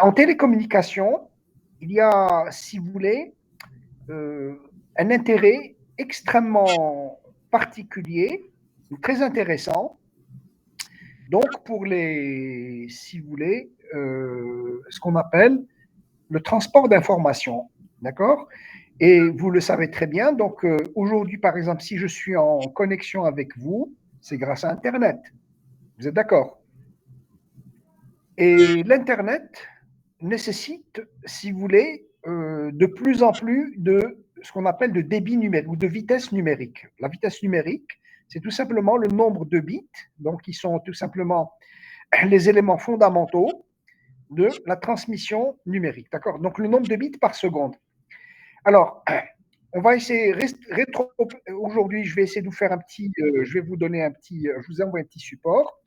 En télécommunication, il y a, si vous voulez, euh, un intérêt extrêmement particulier, très intéressant. Donc, pour les, si vous voulez, ce qu'on appelle le transport d'informations. D'accord? Et vous le savez très bien. Donc, aujourd'hui, par exemple, si je suis en connexion avec vous, c'est grâce à Internet. Vous êtes d'accord? Et l'Internet nécessite, si vous voulez, de plus en plus de ce qu'on appelle de débit numérique ou de vitesse numérique. La vitesse numérique, c'est tout simplement le nombre de bits, donc qui sont tout simplement les éléments fondamentaux de la transmission numérique. D'accord? Donc le nombre de bits par seconde. Alors, on va essayer, aujourd'hui, je vais essayer de vous faire un petit, je vais vous donner un petit, je vous envoie un petit support.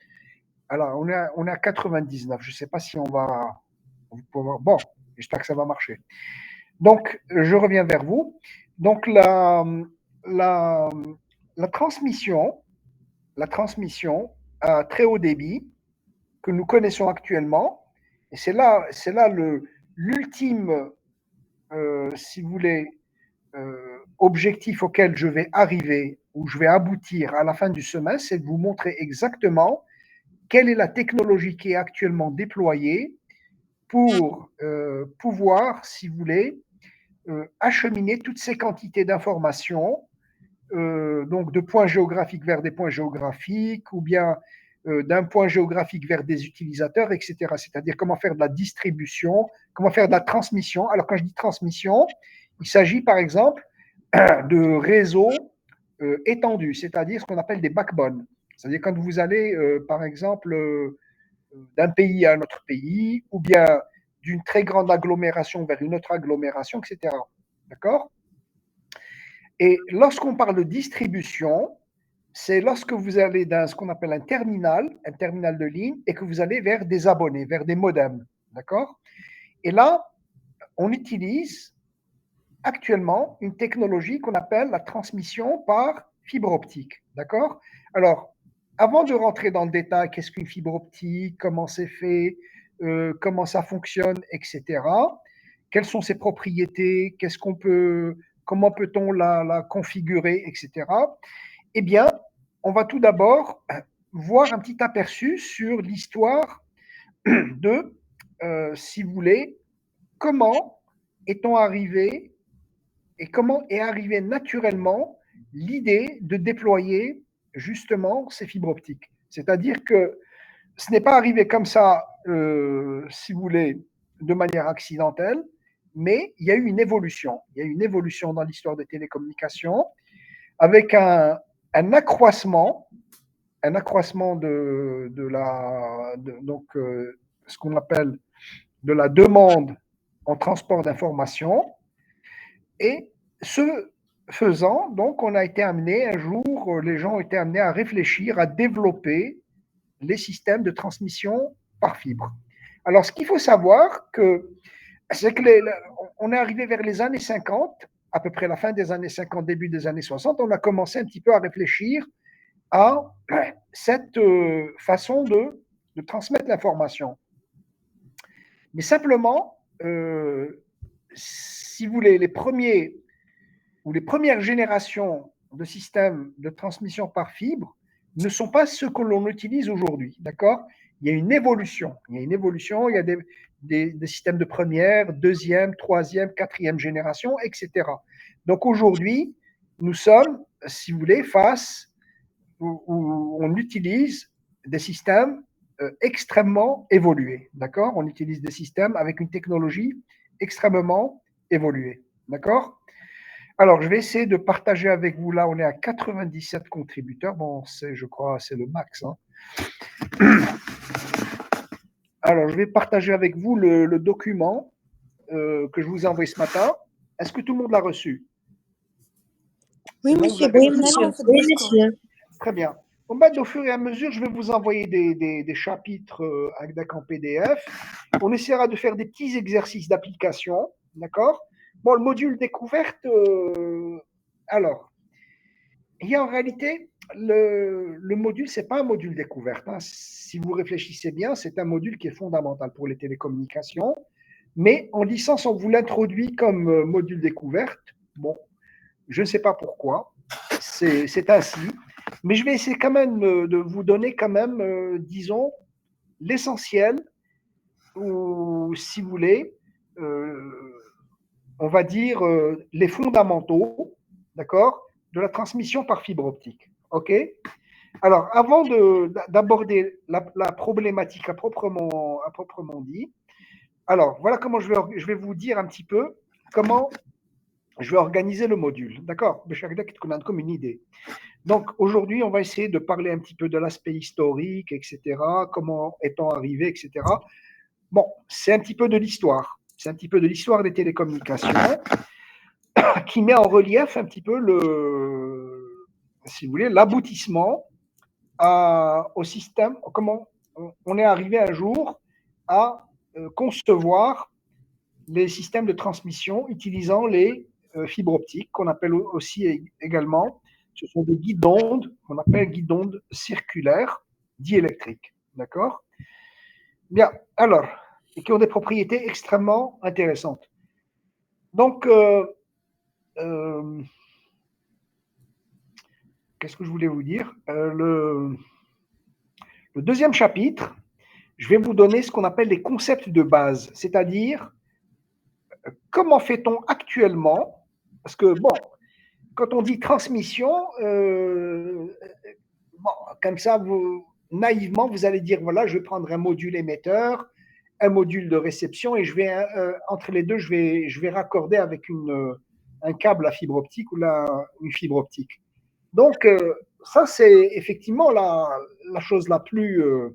Alors, on est à 99. Je ne sais pas si on va pouvoir. Bon, j'espère que ça va marcher. Donc, je reviens vers vous. Donc, la, la transmission, la transmission à très haut débit que nous connaissons actuellement, et c'est là l'ultime, si vous voulez, objectif auquel je vais arriver ou je vais aboutir à la fin du semestre, c'est de vous montrer exactement quelle est la technologie qui est actuellement déployée pour pouvoir, si vous voulez, acheminer toutes ces quantités d'informations, donc de points géographiques vers des points géographiques, ou bien d'un point géographique vers des utilisateurs, etc. C'est-à-dire comment faire de la distribution, comment faire de la transmission. Alors quand je dis transmission, il s'agit par exemple de réseaux étendus, c'est-à-dire ce qu'on appelle des backbones. C'est-à-dire quand vous allez, par exemple, d'un pays à un autre pays, ou bien d'une très grande agglomération vers une autre agglomération, etc. D'accord? Et lorsqu'on parle de distribution, c'est lorsque vous allez dans ce qu'on appelle un terminal de ligne, et que vous allez vers des abonnés, vers des modems. D'accord? Et là, on utilise actuellement une technologie qu'on appelle la transmission par fibre optique. D'accord? Alors, avant de rentrer dans le détail, qu'est-ce qu'une fibre optique, comment c'est fait, comment ça fonctionne, etc. Quelles sont ses propriétés, qu'est-ce qu'on peut, comment peut-on la configurer, etc. Eh bien, on va tout d'abord voir un petit aperçu sur l'histoire de, si vous voulez, comment est-on arrivé et comment est arrivée naturellement l'idée de déployer justement ces fibres optiques. C'est-à-dire que ce n'est pas arrivé comme ça, si vous voulez, de manière accidentelle, mais il y a eu une évolution. Il y a eu une évolution dans l'histoire des télécommunications avec un accroissement donc, ce qu'on appelle de la demande en transport d'informations. Et ce faisant, donc, on a été amené un jour, les gens ont été amenés à réfléchir, à développer les systèmes de transmission par fibre. Alors, ce qu'il faut savoir, c'est que on est arrivé vers les années 50, à peu près la fin des années 50, début des années 60, on a commencé un petit peu à réfléchir à cette façon de transmettre l'information. Mais simplement, si vous voulez, les premiers ou les premières générations de systèmes de transmission par fibre ne sont pas ceux que l'on utilise aujourd'hui. D'accord? Il y a une évolution. Il y a une évolution, il y a des systèmes de première, deuxième, troisième, quatrième génération, etc. Donc aujourd'hui, nous sommes, si vous voulez, face où on utilise des systèmes extrêmement évolués. D'accord? On utilise des systèmes avec une technologie extrêmement évoluée. D'accord? Alors, je vais essayer de partager avec vous. Là, on est à 97 contributeurs. Bon, je crois, c'est le max. Hein. Alors, je vais partager avec vous le document que je vous ai envoyé ce matin. Est-ce que tout le monde l'a reçu? Oui, Sinon, monsieur. Oui, monsieur. Oui, monsieur. Très bien. Bon, ben, au fur et à mesure, je vais vous envoyer des chapitres en PDF. On essaiera de faire des petits exercices d'application. D'accord? Bon, le module découverte, alors, il y a en réalité le module, ce n'est pas un module découverte, hein. Si vous réfléchissez bien, c'est un module qui est fondamental pour les télécommunications. Mais en licence, on vous l'introduit comme module découverte. Bon, je ne sais pas pourquoi. C'est ainsi. Mais je vais essayer quand même de vous donner quand même, disons, l'essentiel, ou si vous voulez, on va dire les fondamentaux, d'accord, de la transmission par fibre optique. OK? Alors, avant d'aborder la problématique à proprement dit, alors voilà comment je vais vous dire un petit peu comment je vais organiser le module. D'accord? Qu'on a comme une idée. Donc, aujourd'hui, on va essayer de parler un petit peu de l'aspect historique, etc. Comment est-on arrivé, etc. Bon, c'est un petit peu de l'histoire. C'est un petit peu de l'histoire des télécommunications qui met en relief un petit peu si vous voulez, l'aboutissement au système, comment on est arrivé un jour à concevoir les systèmes de transmission utilisant les fibres optiques, qu'on appelle aussi également, ce sont des guides d'ondes, qu'on appelle guides d'ondes circulaires diélectriques. D'accord? Bien, alors, et qui ont des propriétés extrêmement intéressantes. Donc, qu'est-ce que je voulais vous dire? Le deuxième chapitre, je vais vous donner ce qu'on appelle les concepts de base, c'est-à-dire comment fait-on actuellement, parce que, bon, quand on dit transmission, bon, comme ça, naïvement, vous allez dire, voilà, je vais prendre un module émetteur, un module de réception, et je vais, entre les deux, je vais raccorder avec un câble à fibre optique ou une fibre optique. Donc, ça, c'est effectivement la chose la plus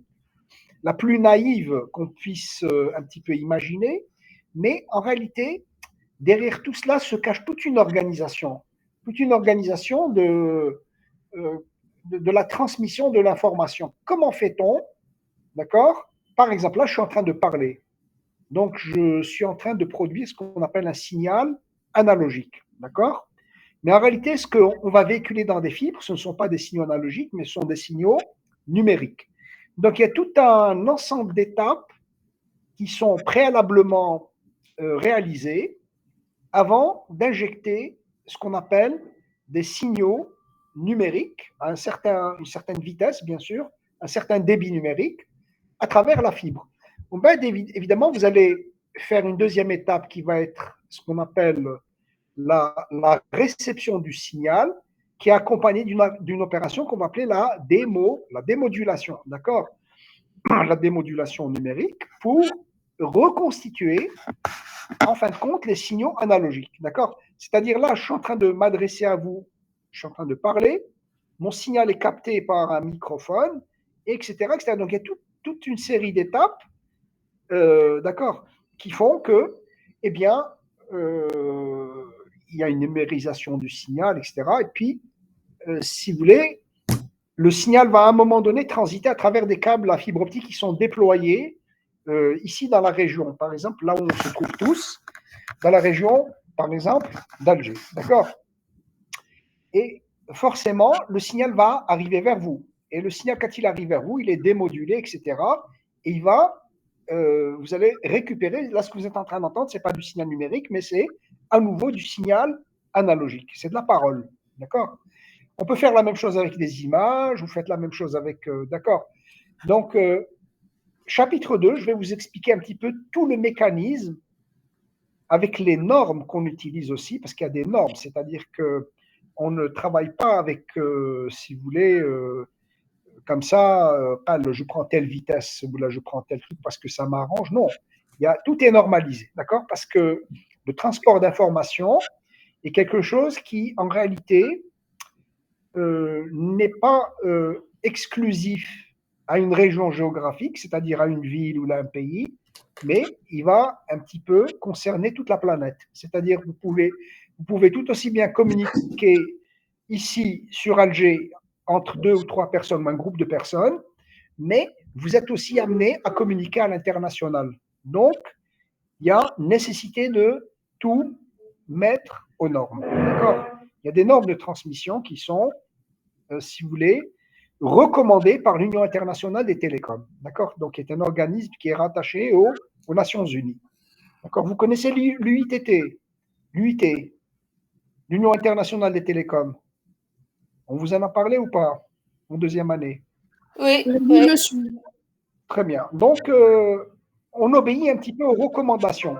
naïve qu'on puisse un petit peu imaginer. Mais en réalité, derrière tout cela se cache toute une organisation de la transmission de l'information. Comment fait-on? D'accord? Par exemple, là, je suis en train de parler. Donc, je suis en train de produire ce qu'on appelle un signal analogique. D'accord? Mais en réalité, ce qu'on va véhiculer dans des fibres, ce ne sont pas des signaux analogiques, mais ce sont des signaux numériques. Donc, il y a tout un ensemble d'étapes qui sont préalablement réalisées avant d'injecter ce qu'on appelle des signaux numériques à une certaine vitesse, bien sûr, un certain débit numérique, à travers la fibre. Bon, ben, évidemment, vous allez faire une deuxième étape qui va être ce qu'on appelle la réception du signal, qui est accompagnée d'une opération qu'on va appeler la démodulation, d'accord? La démodulation numérique pour reconstituer, en fin de compte, les signaux analogiques, d'accord? C'est-à-dire là, je suis en train de m'adresser à vous, je suis en train de parler, mon signal est capté par un microphone, etc., etc. Donc, il y a toute une série d'étapes, d'accord, qui font que, eh bien, il y a une numérisation du signal, etc. Et puis, si vous voulez, le signal va à un moment donné transiter à travers des câbles à fibre optique qui sont déployés ici dans la région. Par exemple, là où on se trouve tous, dans la région, par exemple, d'Alger. D'accord? Et forcément, le signal va arriver vers vous. Et le signal, quand il arrive vers vous, il est démodulé, etc. Et vous allez récupérer, là, ce que vous êtes en train d'entendre, ce n'est pas du signal numérique, mais c'est à nouveau du signal analogique. C'est de la parole. D'accord? On peut faire la même chose avec des images, vous faites la même chose avec. D'accord? Donc, chapitre 2, je vais vous expliquer un petit peu tout le mécanisme avec les normes qu'on utilise aussi, parce qu'il y a des normes, c'est-à-dire qu'on ne travaille pas avec, si vous voulez, comme ça, je prends telle vitesse, ou là je prends tel truc parce que ça m'arrange. Non, tout est normalisé, d'accord? Parce que le transport d'informations est quelque chose qui, en réalité, n'est pas exclusif à une région géographique, c'est-à-dire à une ville ou à un pays, mais il va un petit peu concerner toute la planète. C'est-à-dire que vous pouvez tout aussi bien communiquer ici sur Alger entre 2 ou 3 personnes ou un groupe de personnes, mais vous êtes aussi amené à communiquer à l'international. Donc, il y a nécessité de tout mettre aux normes. D'accord? Il y a des normes de transmission qui sont si vous voulez, recommandé par l'Union internationale des télécoms, d'accord? Donc, qui est un organisme qui est rattaché aux Nations Unies. D'accord? Vous connaissez l'UITT, l'UIT, l'Union internationale des télécoms. On vous en a parlé ou pas en deuxième année? Oui, Oui, oui. monsieur. Très bien. Donc, on obéit un petit peu aux recommandations.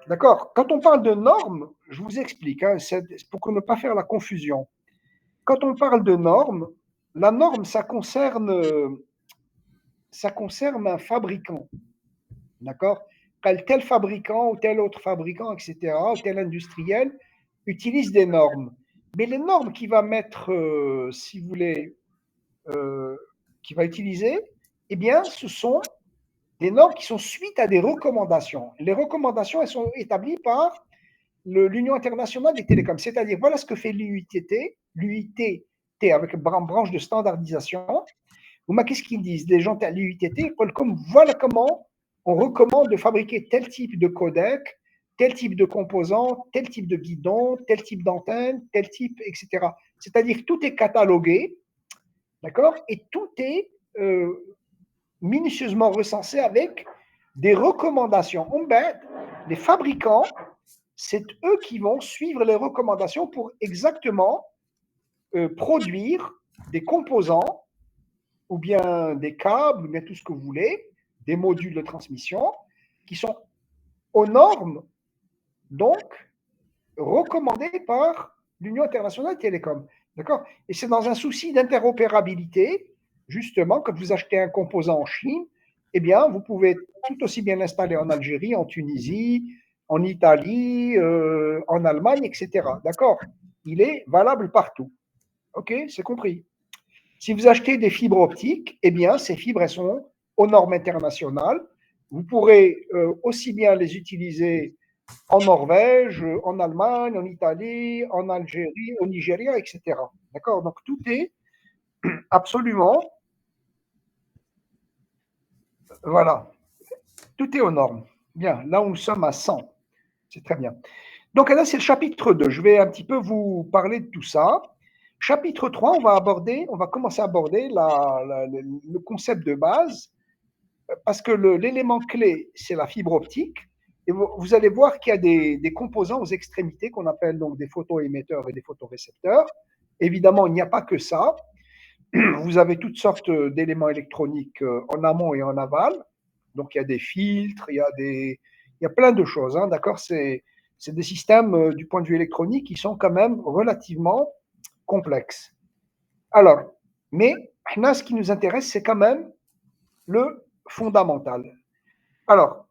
D'accord? Quand on parle de normes, je vous explique, hein, c'est pour ne pas faire la confusion. Quand on parle de normes, la norme, ça concerne un fabricant. D'accord? Tel fabricant ou tel autre fabricant, etc., ou tel industriel utilise des normes. Mais les normes qu'il va mettre, si vous voulez, qu'il va utiliser, eh bien, ce sont des normes qui sont suite à des recommandations. Les recommandations, elles sont établies par l'Union internationale des télécoms. C'est-à-dire, voilà ce que fait l'UITT avec une branche de standardisation. Qu'est-ce qu'ils disent? Les gens à l'UITT, voilà comment on recommande de fabriquer tel type de codec, tel type de composant, tel type de guidon, tel type d'antenne, tel type, etc. C'est-à-dire tout est catalogué, d'accord? Et tout est minutieusement recensé avec des recommandations. Les fabricants, c'est eux qui vont suivre les recommandations pour exactement produire des composants ou bien des câbles, ou bien tout ce que vous voulez, des modules de transmission qui sont aux normes, donc recommandées par l'Union internationale des télécoms. D'accord? Et c'est dans un souci d'interopérabilité, justement, quand vous achetez un composant en Chine, eh bien, vous pouvez tout aussi bien l'installer en Algérie, en Tunisie, en Italie, en Allemagne, etc. D'accord? Il est valable partout. OK? C'est compris. Si vous achetez des fibres optiques, eh bien, ces fibres, elles sont aux normes internationales. Vous pourrez aussi bien les utiliser en Norvège, en Allemagne, en Italie, en Algérie, au Nigeria, etc. D'accord? Donc, tout est absolument, voilà, tout est aux normes. Bien, là où nous sommes à 100. C'est très bien. Donc, là, c'est le chapitre 2. Je vais un petit peu vous parler de tout ça. Chapitre 3, on va commencer à aborder le concept de base, parce que l'élément clé, c'est la fibre optique. Et vous allez voir qu'il y a des composants aux extrémités qu'on appelle donc des photoémetteurs et des photorécepteurs. Évidemment, il n'y a pas que ça. Vous avez toutes sortes d'éléments électroniques en amont et en aval. Donc, il y a des filtres, il y a plein de choses. Hein, d'accord? C'est des systèmes, du point de vue électronique, qui sont quand même relativement complexes. Alors, mais là, ce qui nous intéresse, c'est quand même le fondamental. Alors,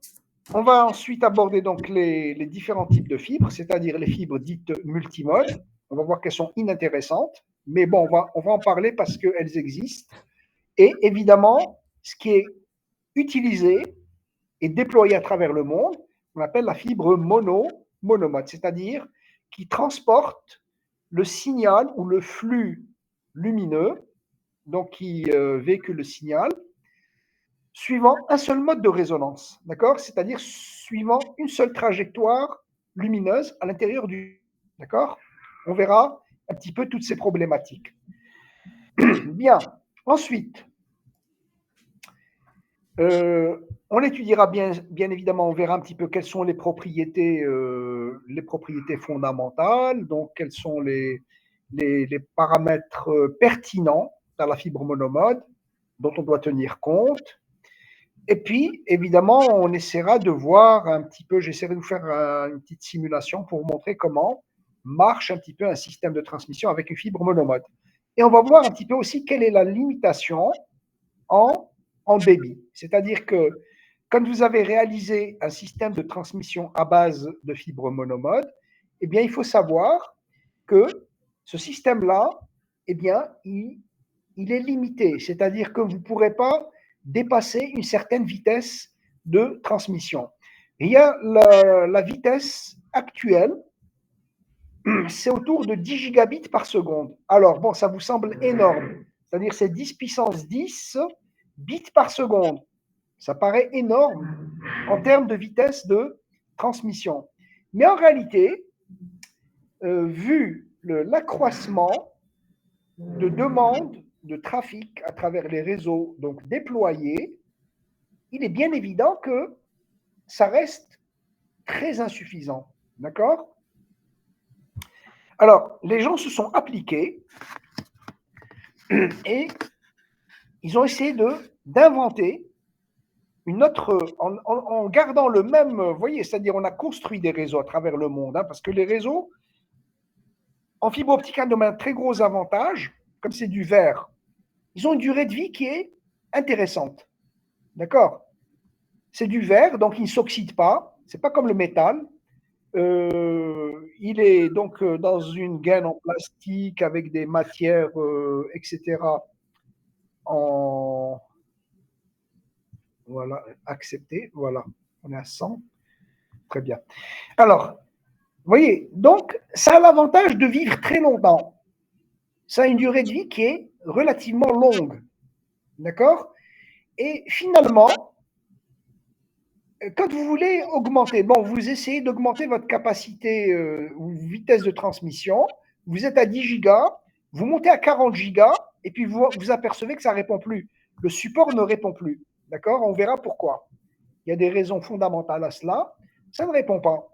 on va ensuite aborder donc les différents types de fibres, c'est-à-dire les fibres dites multimodes. On va voir qu'elles sont inintéressantes, mais bon, on va en parler parce qu'elles existent. Et évidemment, ce qui est utilisé et déployé à travers le monde, on appelle la fibre monomode, c'est-à-dire qui transporte le signal ou le flux lumineux, donc qui véhicule le signal, suivant un seul mode de résonance, d'accord? C'est-à-dire suivant une seule trajectoire lumineuse à l'intérieur du... D'accord? On verra un petit peu toutes ces problématiques. Bien. Ensuite, on étudiera bien évidemment, on verra un petit peu quelles sont les propriétés fondamentales, donc quels sont les paramètres pertinents dans la fibre monomode dont on doit tenir compte. Et puis, évidemment, on essaiera de voir un petit peu, j'essaierai de vous faire une petite simulation pour vous montrer comment marche un petit peu un système de transmission avec une fibre monomode. Et on va voir un petit peu aussi quelle est la limitation en débit. C'est-à-dire que quand vous avez réalisé un système de transmission à base de fibre monomode, eh bien, il faut savoir que ce système-là, eh bien, il est limité. C'est-à-dire que vous ne pourrez pas dépasser une certaine vitesse de transmission. Il y a la vitesse actuelle, c'est autour de 10 gigabits par seconde. Alors, bon, ça vous semble énorme. C'est-à-dire c'est 10 puissance 10 bits par seconde. Ça paraît énorme en termes de vitesse de transmission. Mais en réalité, vu l'accroissement de demande de trafic à travers les réseaux donc déployés, il est bien évident que ça reste très insuffisant. D'accord? Alors, les gens se sont appliqués et ils ont essayé d'inventer une autre, en gardant le même, vous voyez, c'est-à-dire on a construit des réseaux à travers le monde, hein, parce que les réseaux, en fibre optique, ont un très gros avantage, comme c'est du verre, ils ont une durée de vie qui est intéressante. D'accord? C'est du verre, donc il ne s'oxyde pas, c'est pas comme le métal. Il est donc dans une gaine en plastique avec des matières, etc. En voilà, accepté. Voilà, on est à 100. Très bien. Alors, vous voyez, donc ça a l'avantage de vivre très longtemps. Ça a une durée de vie qui est relativement longue. D'accord? Et finalement, quand vous voulez augmenter, bon, vous essayez d'augmenter votre capacité ou vitesse de transmission, vous êtes à 10 gigas, vous montez à 40 gigas, et puis vous apercevez que ça ne répond plus. Le support ne répond plus. D'accord? On verra pourquoi. Il y a des raisons fondamentales à cela. Ça ne répond pas.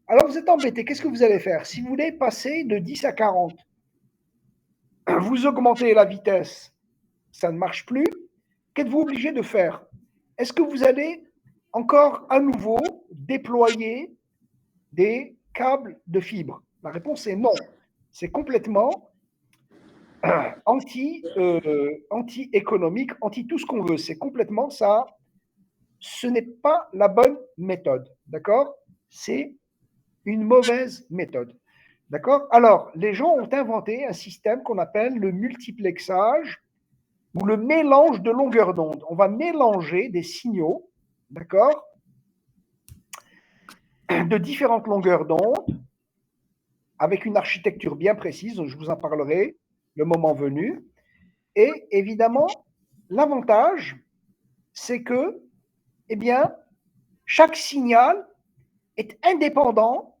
Alors vous êtes embêté. Qu'est-ce que vous allez faire? Si vous voulez passer de 10 à 40, vous augmentez la vitesse, ça ne marche plus. Qu'êtes-vous obligé de faire? Est-ce que vous allez encore à nouveau déployer des câbles de fibre? La réponse est non. C'est complètement anti-économique, anti tout ce qu'on veut. C'est complètement ça. Ce n'est pas la bonne méthode. D'accord? C'est une mauvaise méthode. D'accord? Alors, les gens ont inventé un système qu'on appelle le multiplexage ou le mélange de longueurs d'onde. On va mélanger des signaux, d'accord, de différentes longueurs d'onde avec une architecture bien précise, je vous en parlerai le moment venu. Et évidemment, l'avantage, c'est que, eh bien, chaque signal est indépendant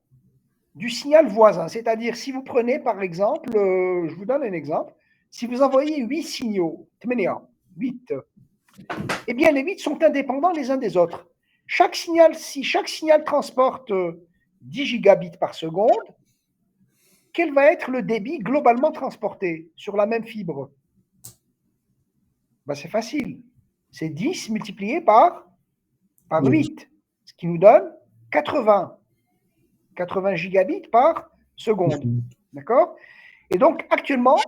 du signal voisin. C'est-à-dire, si vous prenez, par exemple, je vous donne un exemple, si vous envoyez 8 signaux, 8, eh bien, les 8 sont indépendants les uns des autres. Si chaque signal transporte 10 gigabits par seconde, quel va être le débit globalement transporté sur la même fibre? Ben, c'est facile. C'est 10 multiplié par 8, ce qui nous donne 80 gigabits par seconde. D'accord? Et donc, actuellement,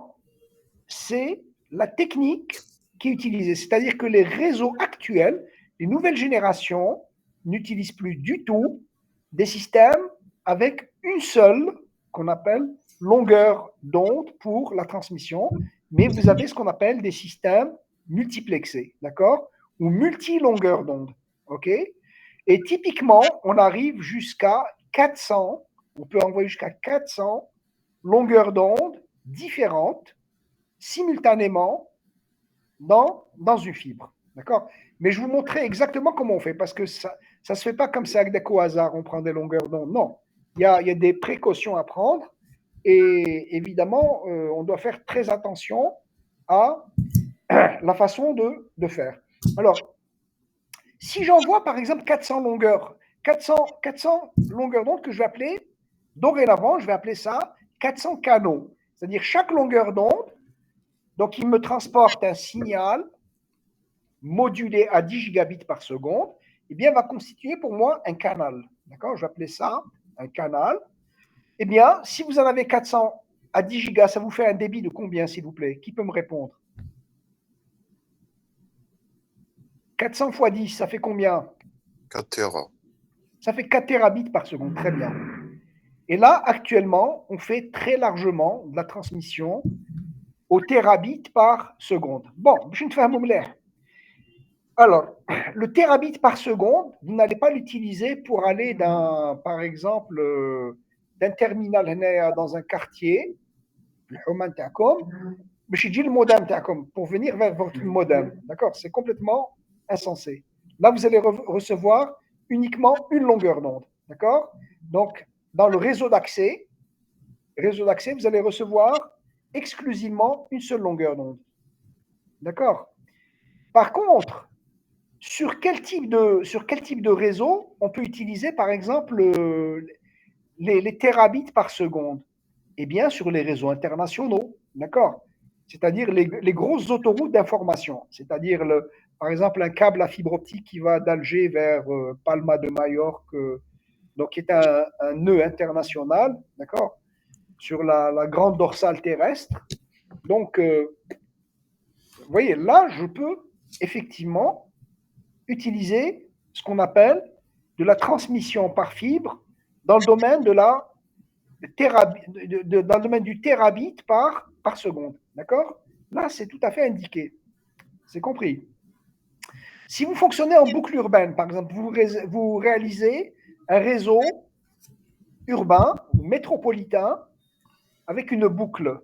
c'est la technique qui est utilisée. C'est-à-dire que les réseaux actuels, les nouvelles générations, n'utilisent plus du tout des systèmes avec une seule, qu'on appelle longueur d'onde pour la transmission, mais vous avez ce qu'on appelle des systèmes multiplexés, d'accord? Ou multi-longueurs d'onde, ok? Et typiquement, on arrive jusqu'à 400, on peut envoyer jusqu'à 400 longueurs d'onde différentes simultanément dans une fibre. D'accord? Mais je vous montrerai exactement comment on fait, parce que ça ne se fait pas comme ça avec des hasard, on prend des longueurs d'onde. Non, il y a des précautions à prendre, et évidemment, on doit faire très attention à la façon de faire. Alors, si j'envoie par exemple 400 longueurs d'onde que je vais appeler, dorénavant, je vais appeler ça 400 canaux. C'est-à-dire chaque longueur d'onde, donc il me transporte un signal modulé à 10 gigabits par seconde, eh bien, va constituer pour moi un canal. D'accord? Je vais appeler ça un canal. Eh bien, si vous en avez 400 à 10 gigas, ça vous fait un débit de combien, s'il vous plaît? Qui peut me répondre? 400 fois 10, ça fait combien? 4 Tera. Ça fait 4 terabits par seconde. Très bien. Et là, actuellement, on fait très largement de la transmission au terabit par seconde. Bon, je ne fais un mot clair. Alors, le terabit par seconde, vous n'allez pas l'utiliser pour aller par exemple, d'un terminal dans un quartier, le modem pour venir vers votre modem. D'accord? C'est complètement insensé. Là, vous allez recevoir uniquement une longueur d'onde. D'accord? Donc, dans le réseau d'accès, vous allez recevoir exclusivement une seule longueur d'onde. D'accord? Par contre, sur quel type de réseau on peut utiliser, par exemple, les terabits par seconde? Eh bien, sur les réseaux internationaux, d'accord? C'est-à-dire les grosses autoroutes d'information, c'est-à-dire, par exemple, un câble à fibre optique qui va d'Alger vers Palma de Majorque, donc qui est un nœud international, d'accord, sur la grande dorsale terrestre. Donc, vous voyez, là, je peux effectivement utiliser ce qu'on appelle de la transmission par fibre dans le domaine dans le domaine du terabit par seconde. D'accord? Là, c'est tout à fait indiqué. C'est compris. Si vous fonctionnez en boucle urbaine, par exemple, vous réalisez un réseau urbain ou métropolitain avec une boucle,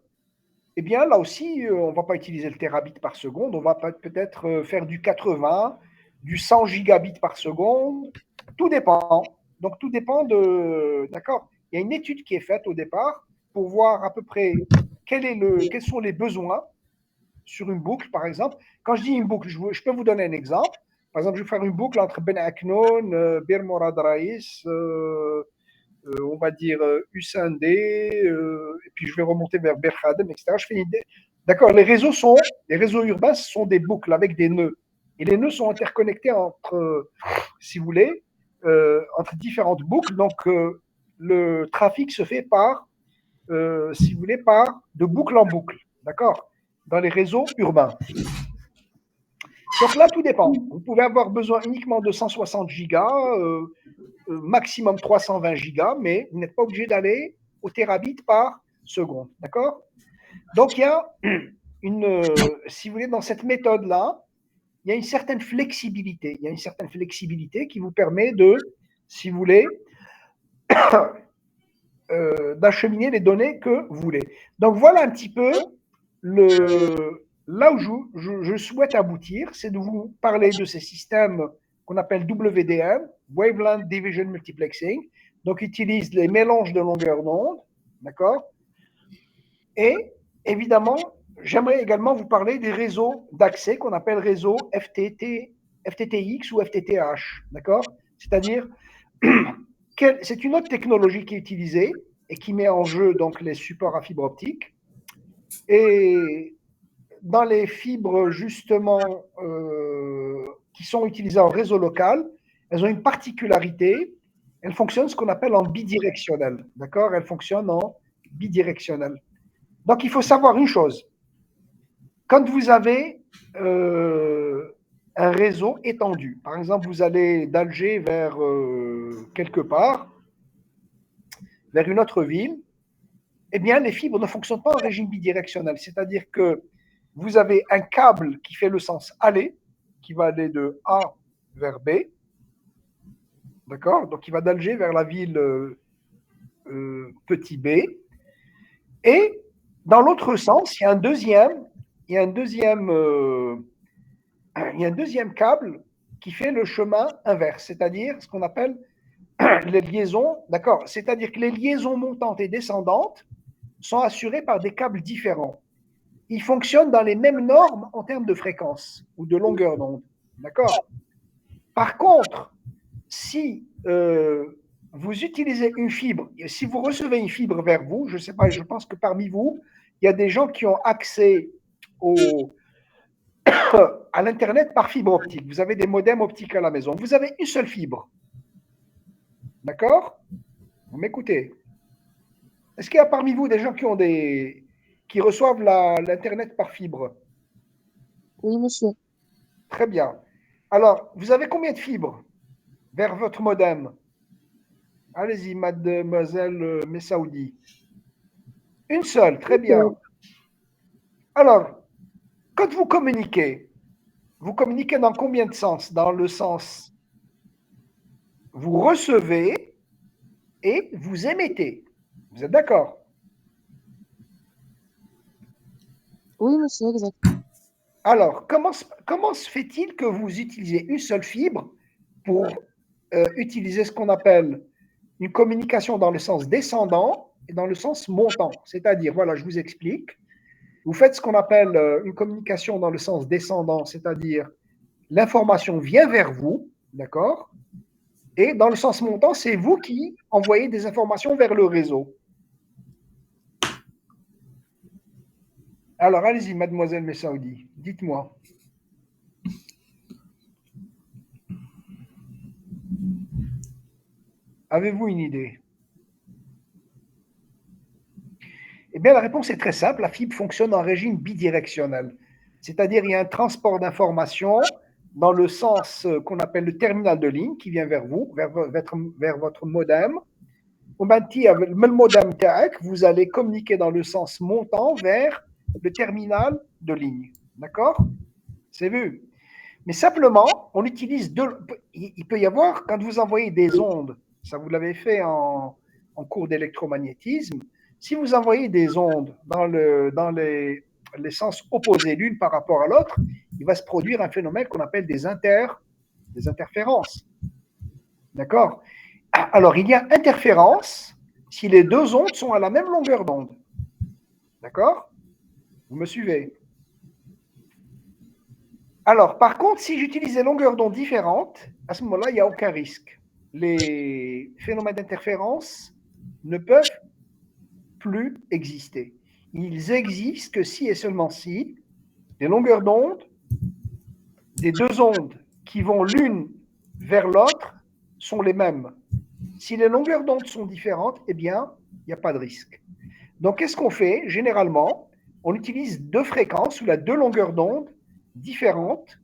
eh bien, là aussi, on ne va pas utiliser le terabit par seconde, on va peut-être faire du 80, du 100 gigabits par seconde, tout dépend. Donc, tout dépend de. D'accord? Il y a une étude qui est faite au départ pour voir à peu près quels sont les besoins sur une boucle, par exemple. Quand je dis une boucle, je peux vous donner un exemple. Par exemple, je vais faire une boucle entre Ben Aknoun, Bir Morad Raïs, on va dire USAND, et puis je vais remonter vers Berkhadem, etc. Je fais une idée. D'accord, les réseaux urbains sont des boucles avec des nœuds. Et les nœuds sont interconnectés entre, si vous voulez, entre différentes boucles. Donc, le trafic se fait si vous voulez, de boucle en boucle. D'accord? Dans les réseaux urbains. Donc là, tout dépend. Vous pouvez avoir besoin uniquement de 160 gigas, maximum 320 gigas, mais vous n'êtes pas obligé d'aller au terabit par seconde. D'accord? Donc, il y a si vous voulez, dans cette méthode-là, il y a une certaine flexibilité. Il y a une certaine flexibilité qui vous permet si vous voulez, d'acheminer les données que vous voulez. Donc, voilà un petit peu là où je souhaite aboutir, c'est de vous parler de ces systèmes qu'on appelle WDM, Wavelength Division Multiplexing, donc utilisent les mélanges de longueurs d'onde, d'accord? Et évidemment, j'aimerais également vous parler des réseaux d'accès qu'on appelle réseaux FTTX ou FTTH, d'accord? C'est-à-dire, c'est une autre technologie qui est utilisée et qui met en jeu donc les supports à fibre optique. Et dans les fibres justement qui sont utilisées en réseau local, elles ont une particularité. Elles fonctionnent ce qu'on appelle en bidirectionnel. D'accord? Elles fonctionnent en bidirectionnel. Donc, il faut savoir une chose. Quand vous avez un réseau étendu, par exemple, vous allez d'Alger vers quelque part, vers une autre ville, eh bien, les fibres ne fonctionnent pas en régime bidirectionnel. C'est-à-dire que vous avez un câble qui fait le sens aller, qui va aller de A vers B, d'accord? Donc, il va d'Alger vers la ville petit b. Et dans l'autre sens, il y a un deuxième câble qui fait le chemin inverse, c'est-à-dire ce qu'on appelle les liaisons, d'accord? C'est-à-dire que les liaisons montantes et descendantes sont assurées par des câbles différents. Ils fonctionnent dans les mêmes normes en termes de fréquence ou de longueur d'onde, d'accord? Par contre, si vous utilisez une fibre, si vous recevez une fibre vers vous, je ne sais pas, je pense que parmi vous, il y a des gens qui ont accès à l'Internet par fibre optique. Vous avez des modems optiques à la maison. Vous avez une seule fibre. D'accord? Vous m'écoutez? Est-ce qu'il y a parmi vous des gens qui reçoivent l'Internet par fibre? Oui, monsieur. Très bien. Alors, vous avez combien de fibres vers votre modem? Allez-y, mademoiselle Messaoudi. Une seule, très bien. Alors, quand vous communiquez dans combien de sens? Dans le sens, vous recevez et vous émettez. Vous êtes d'accord? Oui, monsieur, exact. Alors, comment se fait-il que vous utilisez une seule fibre pour utiliser ce qu'on appelle une communication dans le sens descendant et dans le sens montant? C'est-à-dire, voilà, je vous explique. Vous faites ce qu'on appelle une communication dans le sens descendant, c'est-à-dire l'information vient vers vous, d'accord? Et dans le sens montant, c'est vous qui envoyez des informations vers le réseau. Alors, allez-y, mademoiselle Messaoudi, dites-moi. Avez-vous une idée? Eh bien, la réponse est très simple. La fibre fonctionne en régime bidirectionnel. C'est-à-dire, il y a un transport d'informations dans le sens qu'on appelle le terminal de ligne qui vient vers vous, vers votre modem. Au même modem TAC, vous allez communiquer dans le sens montant vers le terminal de ligne. D'accord? C'est vu. Mais simplement, on utilise deux. Il peut y avoir, quand vous envoyez des ondes, ça vous l'avez fait en cours d'électromagnétisme, si vous envoyez des ondes dans les sens opposés l'une par rapport à l'autre, il va se produire un phénomène qu'on appelle des interférences. D'accord? Alors, il y a interférence si les deux ondes sont à la même longueur d'onde. D'accord? Vous me suivez? Alors, par contre, si j'utilise des longueurs d'onde différentes, à ce moment-là, il n'y a aucun risque. Les phénomènes d'interférence ne peuvent plus exister. Ils existent que si et seulement si les longueurs d'onde des deux ondes qui vont l'une vers l'autre sont les mêmes. Si les longueurs d'onde sont différentes, eh bien, il n'y a pas de risque. Donc, qu'est-ce qu'on fait? Généralement, on utilise deux fréquences ou deux longueurs d'onde différentes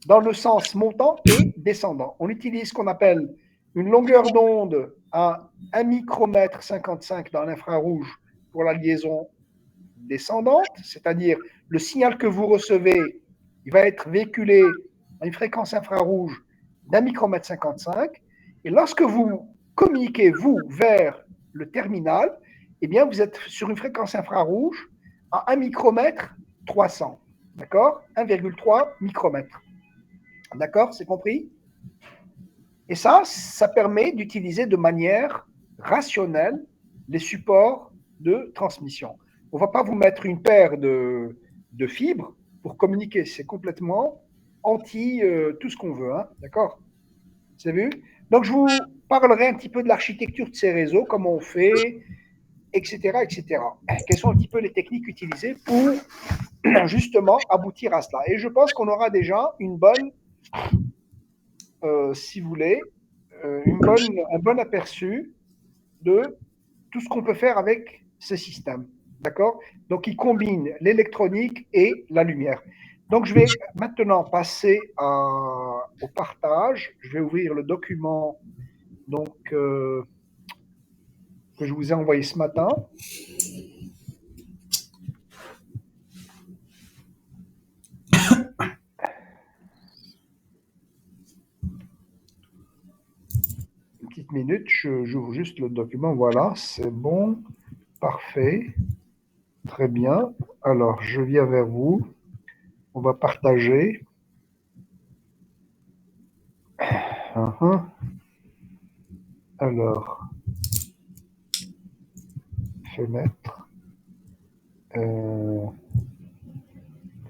dans le sens montant et descendant. On utilise ce qu'on appelle une longueur d'onde à 1 micromètre 55 dans l'infrarouge pour la liaison descendante, c'est-à-dire le signal que vous recevez, il va être véhiculé à une fréquence infrarouge d'1 micromètre 55, et lorsque vous communiquez, vous, vers le terminal, eh bien, vous êtes sur une fréquence infrarouge à 1 micromètre 300, d'accord? 1,3 micromètre. D'accord? C'est compris? Et ça permet d'utiliser de manière rationnelle les supports de transmission. On ne va pas vous mettre une paire de fibres pour communiquer. C'est complètement anti tout ce qu'on veut. Hein? D'accord? C'est vu? Donc, je vous parlerai un petit peu de l'architecture de ces réseaux, comment on fait, etc., etc. Quelles sont un petit peu les techniques utilisées pour justement aboutir à cela. Et je pense qu'on aura déjà une bonne, si vous voulez, un bon aperçu de tout ce qu'on peut faire avec ce système. D'accord? Donc, il combine l'électronique et la lumière. Donc, je vais maintenant passer au partage. Je vais ouvrir le document que je vous ai envoyé ce matin. Une petite minute, j'ouvre juste le document. Voilà, c'est bon. Parfait. Très bien. Alors, je viens vers vous. On va partager. Alors, fenêtre. Il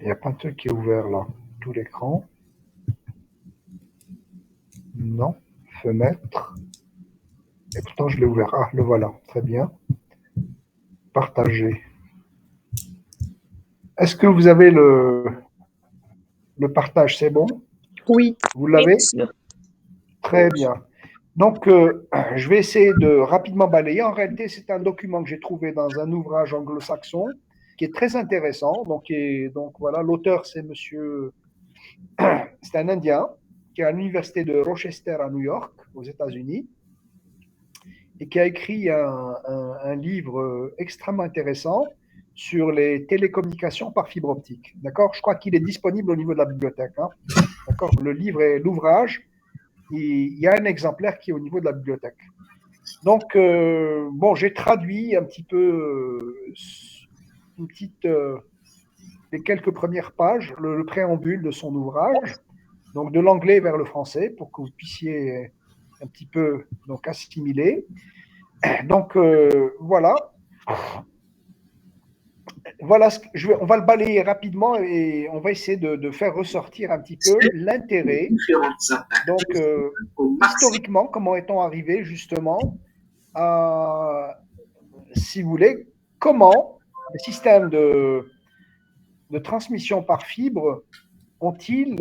n'y a pas un truc qui est ouvert là. Tout l'écran. Non. Fenêtre. Et pourtant, je l'ai ouvert. Ah, le voilà. Très bien. Partager. Est-ce que vous avez le partage? C'est bon? Oui, Vous l'avez? sûr. Très bien. Donc, je vais essayer de rapidement balayer. En réalité, c'est un document que j'ai trouvé dans un ouvrage anglo-saxon qui est très intéressant. Donc voilà, l'auteur, c'est c'est un Indien qui est à l'université de Rochester à New York, aux États-Unis, et qui a écrit un livre extrêmement intéressant sur les télécommunications par fibre optique. D'accord? Je crois qu'il est disponible au niveau de la bibliothèque. Hein? D'accord? Le livre et l'ouvrage, il y a un exemplaire qui est au niveau de la bibliothèque. Donc, bon, j'ai traduit un petit peu les quelques premières pages, le préambule de son ouvrage, donc de l'anglais vers le français, pour que vous puissiez un petit peu donc assimiler. Donc, voilà. voilà, on va le balayer rapidement et on va essayer de faire ressortir un petit peu l'intérêt. Donc, historiquement, comment est-on arrivé justement à, si vous voulez, comment les systèmes de transmission par fibre ont-ils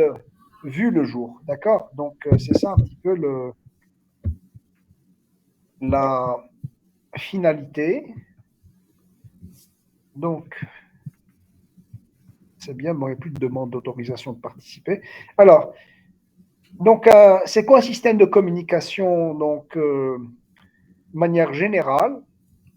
vu le jour? D'accord? Donc, c'est ça un petit peu la finalité. Donc, c'est bien, bon, il n'y a plus de demande d'autorisation de participer. Alors, donc, c'est quoi un système de communication? Donc, de manière générale,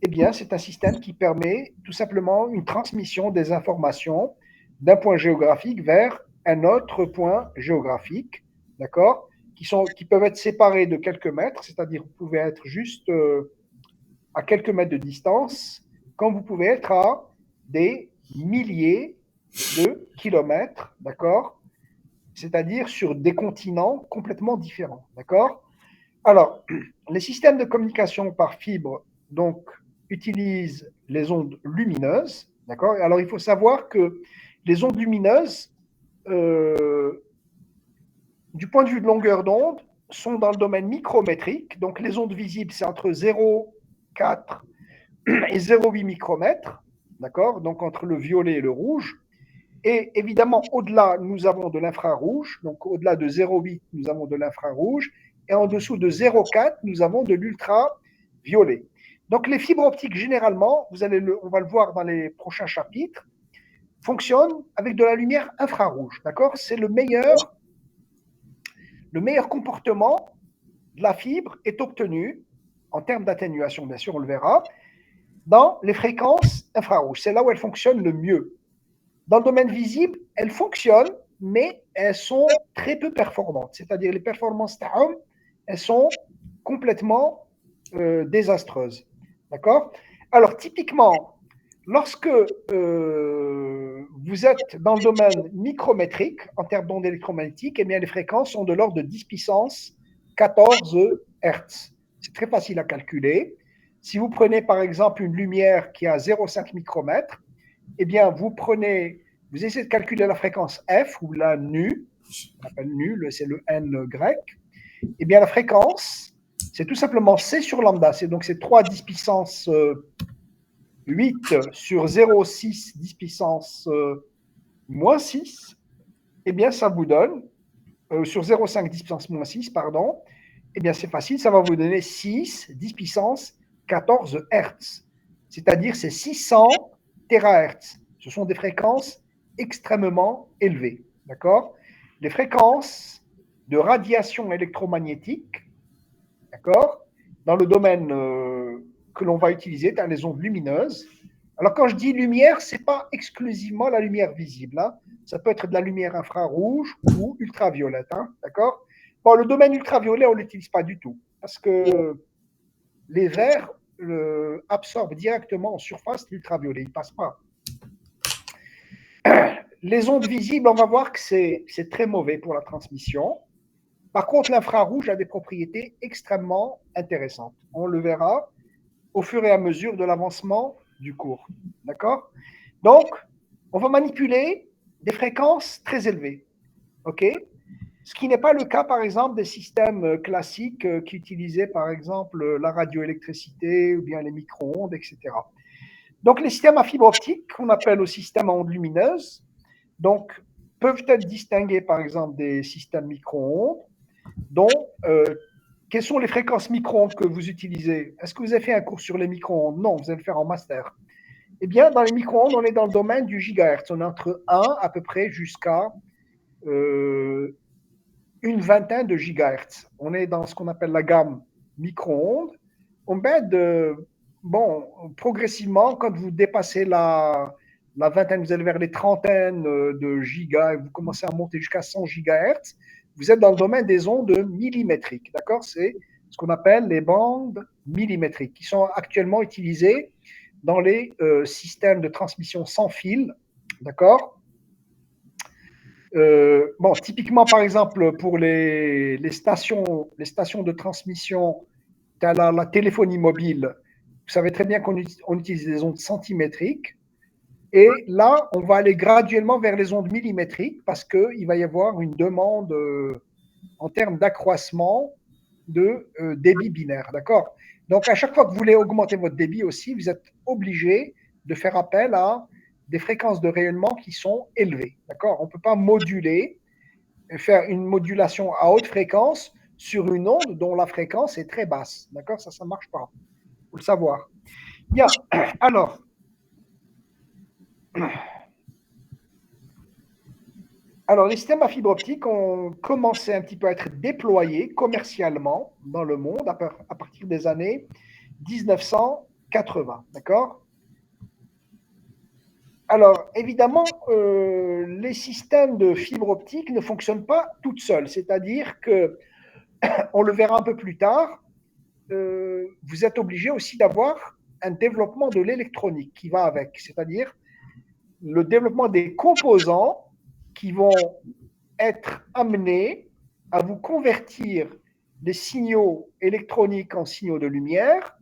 eh bien, c'est un système qui permet tout simplement une transmission des informations d'un point géographique vers un autre point géographique, d'accord, qui peuvent être séparés de quelques mètres, c'est-à-dire vous pouvez être juste à quelques mètres de distance, quand vous pouvez être à des milliers de kilomètres, d'accord, c'est-à-dire sur des continents complètement différents, d'accord. Alors, les systèmes de communication par fibre, donc, utilisent les ondes lumineuses, d'accord. Alors, il faut savoir que les ondes lumineuses, euh, du point de vue de longueur d'onde, sont dans le domaine micrométrique. Donc, les ondes visibles, c'est entre 0,4 et 0,8 micromètres, d'accord. Donc, entre le violet et le rouge. Et évidemment, au-delà, nous avons de l'infrarouge. Donc, au-delà de 0,8, nous avons de l'infrarouge. Et en dessous de 0,4, nous avons de l'ultraviolet. Donc, les fibres optiques, généralement, on va le voir dans les prochains chapitres, fonctionnent avec de la lumière infrarouge. D'accord? C'est le meilleur comportement de la fibre est obtenu, en termes d'atténuation, bien sûr, on le verra, dans les fréquences infrarouges. C'est là où elles fonctionnent le mieux. Dans le domaine visible, elles fonctionnent, mais elles sont très peu performantes. C'est-à-dire les performances TAM, elles sont complètement désastreuses. D'accord. Alors, typiquement, lorsque vous êtes dans le domaine micrométrique, en termes d'ondes électromagnétiques, eh bien, les fréquences sont de l'ordre de 10 puissance 14 Hertz. C'est très facile à calculer. Si vous prenez par exemple une lumière qui a 0,5 micromètres, eh bien, vous essayez de calculer la fréquence F ou la nu, on appelle nu, c'est le N grec. Eh bien, la fréquence, c'est tout simplement C sur lambda. Donc, c'est 3 10 puissance 8 sur 0,6 10 puissance moins 6. Eh bien, ça vous donne, sur 0,5 10 puissance moins 6, pardon, eh bien, c'est facile, ça va vous donner 6 10 puissance 14 Hertz. C'est-à-dire, c'est 600 Terahertz. Ce sont des fréquences extrêmement élevées. D'accord. Les fréquences de radiation électromagnétique, d'accord, dans le domaine que l'on va utiliser, dans les ondes lumineuses. Alors, quand je dis lumière, ce n'est pas exclusivement la lumière visible. Hein. Ça peut être de la lumière infrarouge ou ultraviolette. Hein, d'accord. Bon, le domaine ultraviolet, on ne l'utilise pas du tout parce que les verres absorbent directement en surface l'ultraviolet. Ils ne passent pas. Les ondes visibles, on va voir que c'est très mauvais pour la transmission. Par contre, l'infrarouge a des propriétés extrêmement intéressantes. On le verra au fur et à mesure de l'avancement du cours. D'accord. Donc, on va manipuler des fréquences très élevées. OK. Ce qui n'est pas le cas, par exemple, des systèmes classiques qui utilisaient, par exemple, la radioélectricité ou bien les micro-ondes, etc. Donc, les systèmes à fibre optique, qu'on appelle aussi systèmes à ondes lumineuses, donc, peuvent être distingués, par exemple, des systèmes micro-ondes, dont quelles sont les fréquences micro-ondes que vous utilisez? Est-ce que vous avez fait un cours sur les micro-ondes? Non, vous allez le faire en master. Eh bien, dans les micro-ondes, on est dans le domaine du gigahertz. On est entre 1 à peu près jusqu'à une vingtaine de gigahertz. On est dans ce qu'on appelle la gamme micro-ondes. On met progressivement, quand vous dépassez la vingtaine, vous allez vers les trentaines de gigas et vous commencez à monter jusqu'à 100 gigahertz, vous êtes dans le domaine des ondes millimétriques. D'accord. C'est ce qu'on appelle les bandes millimétriques qui sont actuellement utilisées dans les systèmes de transmission sans fil. D'accord. Bon, typiquement, par exemple, pour les stations de transmission, tu as la téléphonie mobile. Vous savez très bien qu'on utilise des ondes centimétriques. Et là, on va aller graduellement vers les ondes millimétriques parce qu'il va y avoir une demande en termes d'accroissement de débit binaire. D'accord? Donc, à chaque fois que vous voulez augmenter votre débit aussi, vous êtes obligé de faire appel à des fréquences de rayonnement qui sont élevées. D'accord? On ne peut pas moduler, faire une modulation à haute fréquence sur une onde dont la fréquence est très basse. D'accord? Ça ne marche pas. Il faut le savoir. Bien. Alors, les systèmes à fibre optique ont commencé un petit peu à être déployés commercialement dans le monde à partir des années 1980. D'accord? Alors, évidemment, les systèmes de fibre optique ne fonctionnent pas toutes seules. C'est-à-dire que, on le verra un peu plus tard, vous êtes obligé aussi d'avoir un développement de l'électronique qui va avec. C'est-à-dire le développement des composants qui vont être amenés à vous convertir des signaux électroniques en signaux de lumière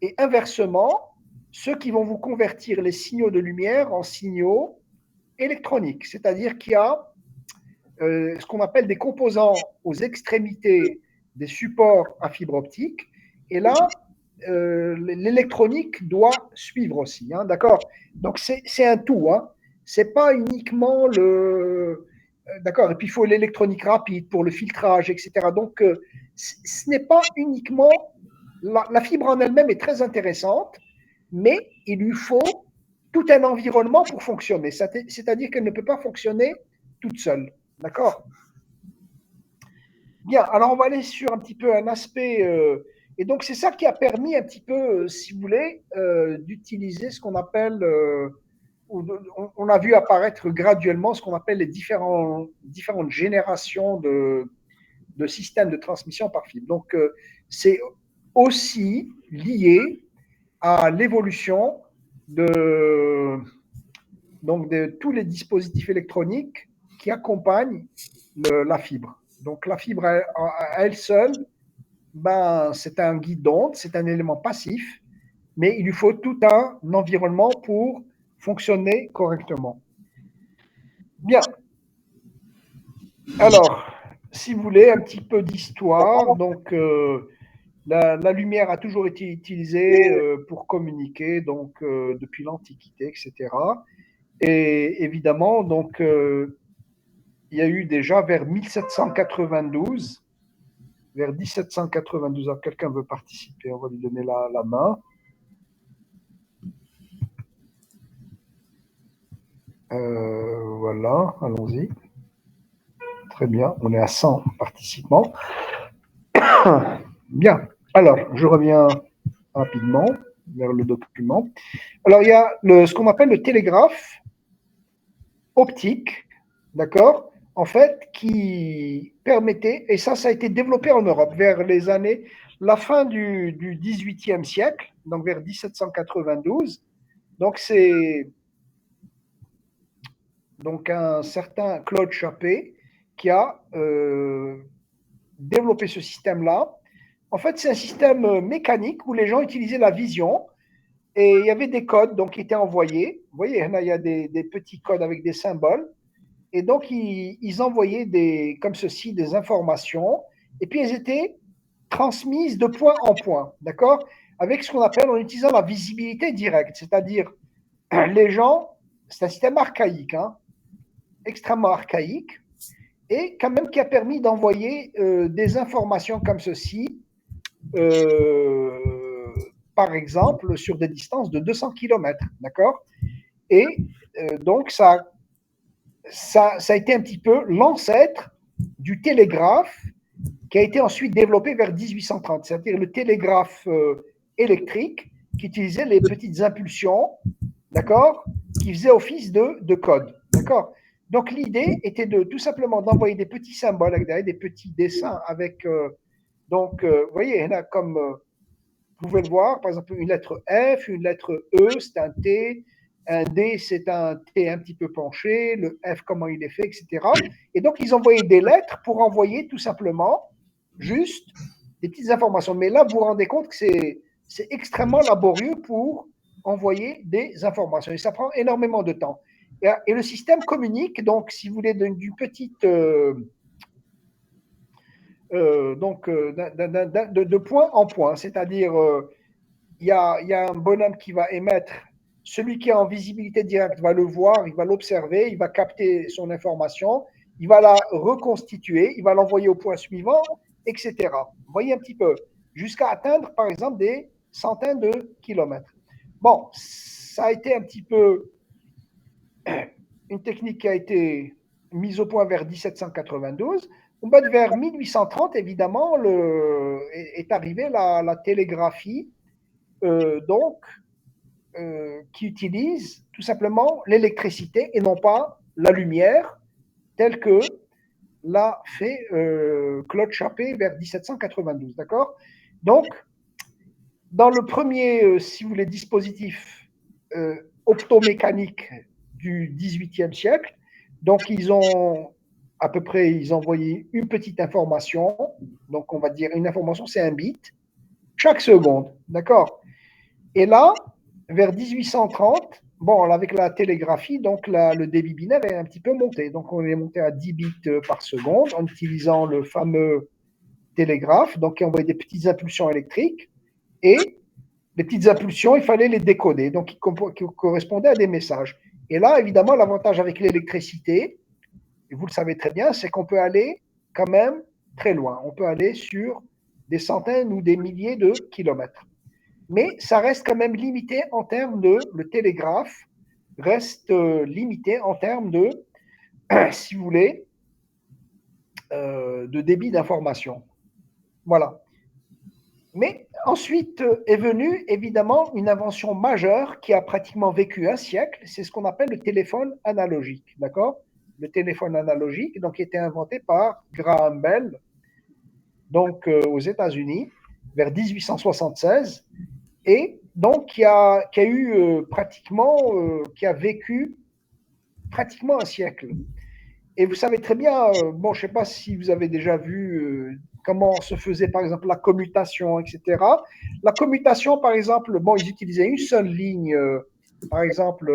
et inversement, ceux qui vont vous convertir les signaux de lumière en signaux électroniques. C'est-à-dire qu'il y a ce qu'on appelle des composants aux extrémités des supports à fibre optique. Et là, l'électronique doit suivre aussi. Hein, d'accord? Donc, c'est un tout. Hein. Ce n'est pas uniquement le. D'accord. Et puis, il faut l'électronique rapide pour le filtrage, etc. Donc, ce n'est pas uniquement. La fibre en elle-même est très intéressante, mais il lui faut tout un environnement pour fonctionner. C'est-à-dire qu'elle ne peut pas fonctionner toute seule. D'accord? Bien, alors on va aller sur un petit peu un aspect. Et donc, c'est ça qui a permis un petit peu, si vous voulez, d'utiliser ce qu'on appelle. On a vu apparaître graduellement ce qu'on appelle les différentes générations de systèmes de transmission par fibre. Donc, c'est aussi lié à l'évolution de tous les dispositifs électroniques qui accompagnent la fibre. Donc la fibre à elle seule, ben, c'est un guide d'onde, c'est un élément passif, mais il lui faut tout un environnement pour fonctionner correctement. Bien. Alors, si vous voulez, un petit peu d'histoire. Donc, la lumière a toujours été utilisée pour communiquer, donc depuis l'Antiquité, etc. Et évidemment, donc, il y a eu déjà vers 1792, vers 1792, alors quelqu'un veut participer, on va lui donner la main. Voilà, allons-y. Très bien, on est à 100 participants. Bien, alors je reviens rapidement vers le document. Alors il y a ce qu'on appelle le télégraphe optique, d'accord, en fait, qui permettait, et ça a été développé en Europe vers les années, la fin du XVIIIe siècle, donc vers 1792. Donc c'est donc un certain Claude Chappé qui a développé ce système-là. En fait, c'est un système mécanique où les gens utilisaient la vision et il y avait des codes donc, qui étaient envoyés. Vous voyez, il y a des petits codes avec des symboles. Et donc, ils envoyaient comme ceci des informations et puis elles étaient transmises de point en point, d'accord? Avec ce qu'on appelle en utilisant la visibilité directe, c'est-à-dire les gens, c'est un système archaïque, hein, extrêmement archaïque, et quand même qui a permis d'envoyer des informations comme ceci, par exemple, sur des distances de 200 km, d'accord? Et donc, ça a été un petit peu l'ancêtre du télégraphe qui a été ensuite développé vers 1830, c'est-à-dire le télégraphe électrique qui utilisait les petites impulsions, d'accord, qui faisait office de code, d'accord. Donc l'idée était de tout simplement d'envoyer des petits symboles avec des petits dessins avec donc vous voyez, il y en a comme vous pouvez le voir, par exemple une lettre F, une lettre E, c'est un T, un D, c'est un T un petit peu penché, le F, comment il est fait, etc. Et donc, ils envoyaient des lettres pour envoyer tout simplement juste des petites informations. Mais là, vous vous rendez compte que c'est extrêmement laborieux pour envoyer des informations. Et ça prend énormément de temps. Et le système communique, donc, si vous voulez, d'une petite. De point en point, c'est-à-dire il y a un bonhomme qui va émettre, celui qui est en visibilité directe va le voir, il va l'observer, il va capter son information, il va la reconstituer, il va l'envoyer au point suivant, etc. Vous voyez un petit peu, jusqu'à atteindre par exemple des centaines de kilomètres. Bon, ça a été un petit peu une technique qui a été mise au point vers 1792. Vers 1830, évidemment, est arrivée la télégraphie, donc, qui utilise tout simplement l'électricité et non pas la lumière, telle que l'a fait Claude Chappé vers 1792. D'accord? Donc, dans le premier, si vous voulez, dispositif optomécanique du XVIIIe siècle, donc ils ont à peu près, ils envoyaient une petite information, donc on va dire une information, c'est un bit, chaque seconde, d'accord? Et là, vers 1830, bon, avec la télégraphie, donc le débit binaire est un petit peu monté. Donc on est monté à 10 bits par seconde en utilisant le fameux télégraphe, donc qui envoyait des petites impulsions électriques. Et les petites impulsions, il fallait les décoder, donc qui correspondaient à des messages. Et là, évidemment, l'avantage avec l'électricité, et vous le savez très bien, c'est qu'on peut aller quand même très loin. On peut aller sur des centaines ou des milliers de kilomètres. Mais ça reste quand même limité en termes de, le télégraphe reste limité en termes de, si vous voulez, de débit d'information. Voilà. Mais ensuite est venue évidemment une invention majeure qui a pratiquement vécu un siècle, c'est ce qu'on appelle le téléphone analogique, d'accord? Le téléphone analogique, donc, qui a été inventé par Graham Bell, donc aux États-Unis, vers 1876, et donc qui a eu qui a vécu pratiquement un siècle. Et vous savez très bien, bon, je ne sais pas si vous avez déjà vu comment se faisait par exemple la commutation, etc. La commutation, par exemple, bon, ils utilisaient une seule ligne, par exemple,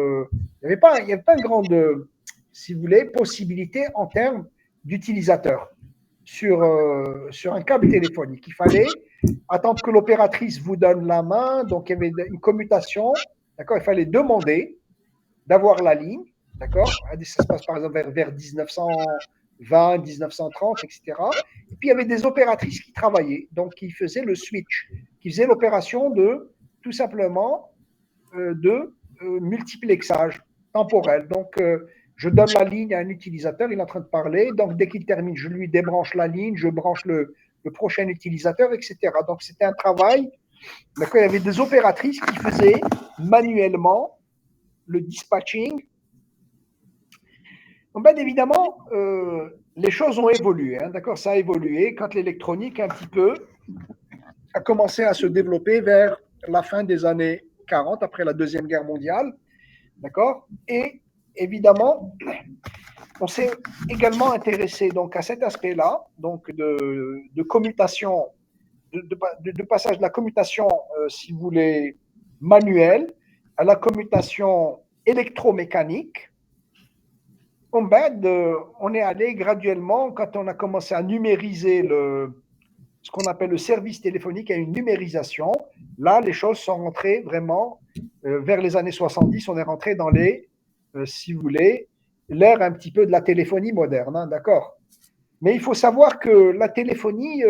il n'y avait pas une grande, si vous voulez, possibilité en termes d'utilisateurs sur un câble téléphonique. Il fallait attendre que l'opératrice vous donne la main, donc il y avait une commutation, d'accord, il fallait demander d'avoir la ligne, d'accord. Ça se passe par exemple vers 1920, 1930, etc. Et puis il y avait des opératrices qui travaillaient, donc qui faisaient le switch, qui faisaient l'opération de tout simplement de multiplexage temporel. Donc je donne la ligne à un utilisateur, il est en train de parler, donc dès qu'il termine, je lui débranche la ligne, je branche le prochain utilisateur, etc. Donc c'était un travail. D'accord, il y avait des opératrices qui faisaient manuellement le dispatching. Donc, bien évidemment, les choses ont évolué. Hein, d'accord, ça a évolué quand l'électronique un petit peu a commencé à se développer vers la fin des années 40, après la Deuxième Guerre mondiale. D'accord. Et évidemment, on s'est également intéressé donc à cet aspect-là, donc de commutation, de passage de la commutation, si vous voulez, manuelle à la commutation électromécanique. On est allé graduellement, quand on a commencé à numériser ce qu'on appelle le service téléphonique, à une numérisation. Là, les choses sont rentrées vraiment, vers les années 70, on est rentré dans si vous voulez, l'ère un petit peu de la téléphonie moderne, hein, d'accord. Mais il faut savoir que la téléphonie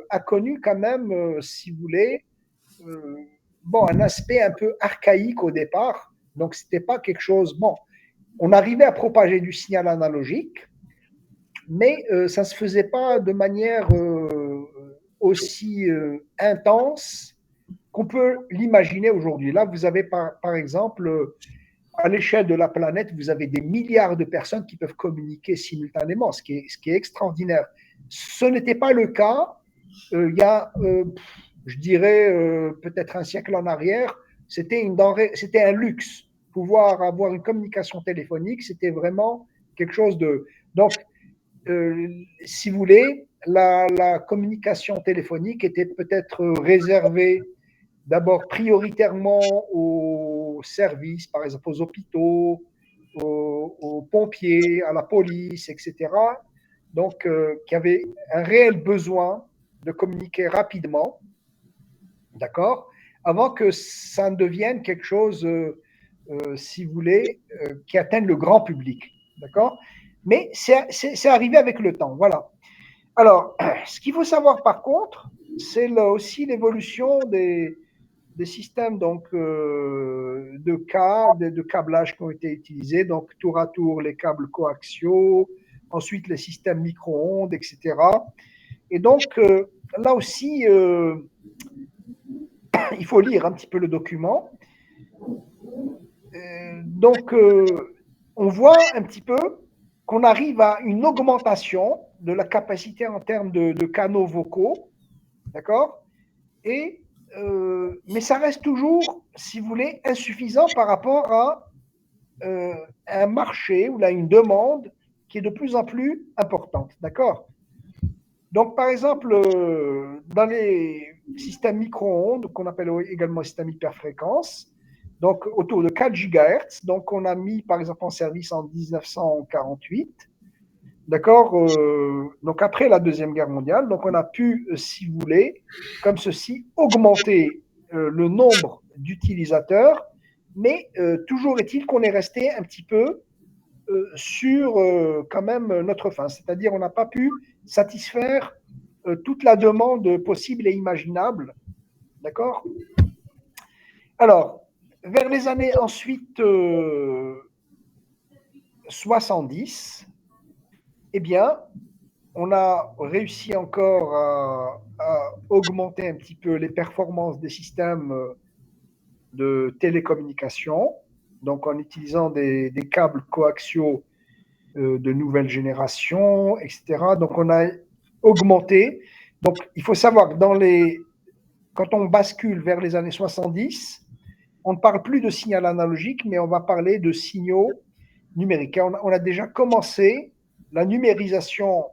a connu quand même, si vous voulez, euh, bon, un aspect un peu archaïque au départ. Donc, c'était pas quelque chose. Bon, on arrivait à propager du signal analogique, mais ça ne se faisait pas de manière aussi intense qu'on peut l'imaginer aujourd'hui. Là, vous avez par exemple, à l'échelle de la planète, vous avez des milliards de personnes qui peuvent communiquer simultanément, ce qui est extraordinaire. Ce n'était pas le cas il y a, je dirais, peut-être un siècle en arrière. C'était un luxe. Pouvoir avoir une communication téléphonique, c'était vraiment quelque chose de. Donc, si vous voulez, la communication téléphonique était peut-être réservée d'abord prioritairement aux services, par exemple aux hôpitaux, aux pompiers, à la police, etc. Donc, qui avaient un réel besoin de communiquer rapidement, d'accord, avant que ça ne devienne quelque chose, si vous voulez, qui atteigne le grand public, d'accord. Mais c'est arrivé avec le temps, voilà. Alors, ce qu'il faut savoir par contre, c'est aussi l'évolution des systèmes donc, de câblage qui ont été utilisés, donc tour à tour les câbles coaxiaux, ensuite les systèmes micro-ondes, etc. Et donc, là aussi, il faut lire un petit peu le document. Donc, on voit un petit peu qu'on arrive à une augmentation de la capacité en termes de canaux vocaux, d'accord. Et mais ça reste toujours, si vous voulez, insuffisant par rapport à un marché ou là une demande qui est de plus en plus importante, d'accord. Donc, par exemple, dans les systèmes micro-ondes, qu'on appelle également système hyperfréquence, donc autour de 4 GHz, donc on a mis par exemple en service en 1948, d'accord, donc après la Deuxième Guerre mondiale, donc on a pu, si vous voulez, comme ceci, augmenter le nombre d'utilisateurs, mais toujours est-il qu'on est resté un petit peu sur quand même notre fin, c'est-à-dire on n'a pas pu satisfaire toute la demande possible et imaginable, d'accord. Alors, vers les années ensuite 70, eh bien, on a réussi encore à augmenter un petit peu les performances des systèmes de télécommunication, donc en utilisant des câbles coaxiaux de nouvelle génération, etc. Donc on a augmenté. Donc il faut savoir que quand on bascule vers les années 70, on ne parle plus de signal analogique, mais on va parler de signaux numériques. On a déjà commencé la numérisation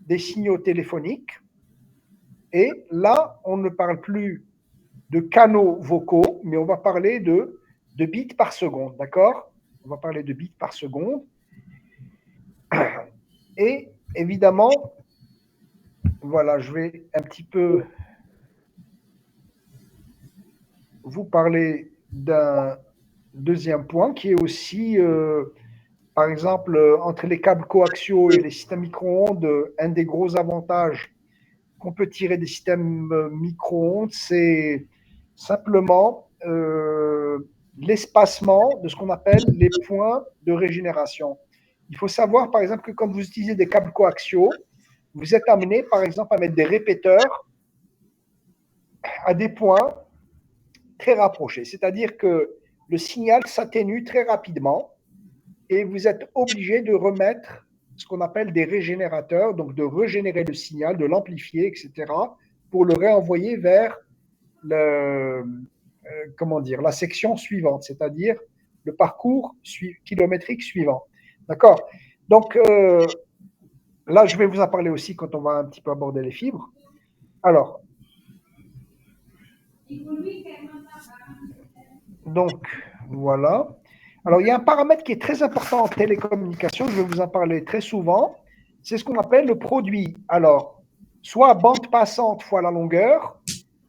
des signaux téléphoniques. Et là, on ne parle plus de canaux vocaux, mais on va parler de bits par seconde, d'accord. On va parler de bits par seconde. Et évidemment, voilà, je vais un petit peu vous parler d'un deuxième point qui est aussi, par exemple, entre les câbles coaxiaux et les systèmes micro-ondes, un des gros avantages qu'on peut tirer des systèmes micro-ondes, c'est simplement l'espacement de ce qu'on appelle les points de régénération. Il faut savoir, par exemple, que quand vous utilisez des câbles coaxiaux, vous êtes amené, par exemple, à mettre des répéteurs à des points très rapprochés. C'est-à-dire que le signal s'atténue très rapidement et vous êtes obligé de remettre ce qu'on appelle des régénérateurs, donc de régénérer le signal, de l'amplifier, etc., pour le réenvoyer vers comment dire, la section suivante, c'est-à-dire le parcours kilométrique suivant. D'accord. Donc, là, je vais vous en parler aussi quand on va un petit peu aborder les fibres. Alors, donc, voilà. Alors, il y a un paramètre qui est très important en télécommunication, je vais vous en parler très souvent, c'est ce qu'on appelle le produit. Alors, soit bande passante fois la longueur,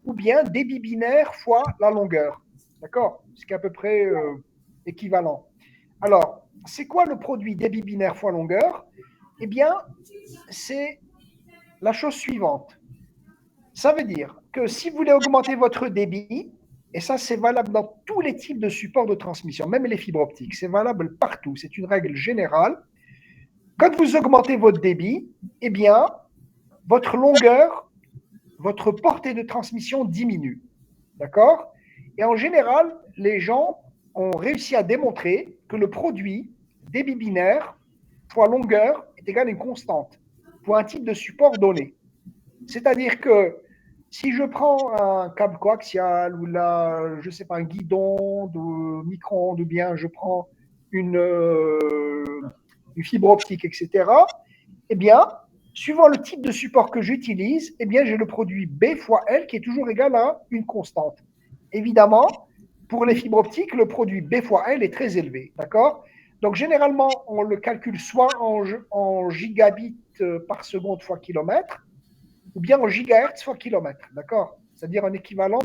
ou bien débit binaire fois la longueur. D'accord. Ce qui est à peu près équivalent. Alors, c'est quoi le produit débit binaire fois longueur? Eh bien, c'est la chose suivante. Ça veut dire que si vous voulez augmenter votre débit, et ça c'est valable dans tous les types de supports de transmission, même les fibres optiques, c'est valable partout, c'est une règle générale. Quand vous augmentez votre débit, eh bien, votre longueur, votre portée de transmission diminue. D'accord. Et en général, les gens ont réussi à démontrer que le produit débit binaire fois longueur est égal à une constante pour un type de support donné. C'est-à-dire que si je prends un câble coaxial ou là, je ne sais pas, un guidon de micro-ondes ou bien je prends une fibre optique, etc., eh bien, suivant le type de support que j'utilise, eh bien, j'ai le produit B fois L qui est toujours égal à une constante. évidemment, pour les fibres optiques, le produit B fois L est très élevé. D'accord? Donc, généralement, on le calcule soit en gigabits par seconde fois kilomètre, ou bien en gigahertz fois kilomètre. D'accord? C'est-à-dire un équivalent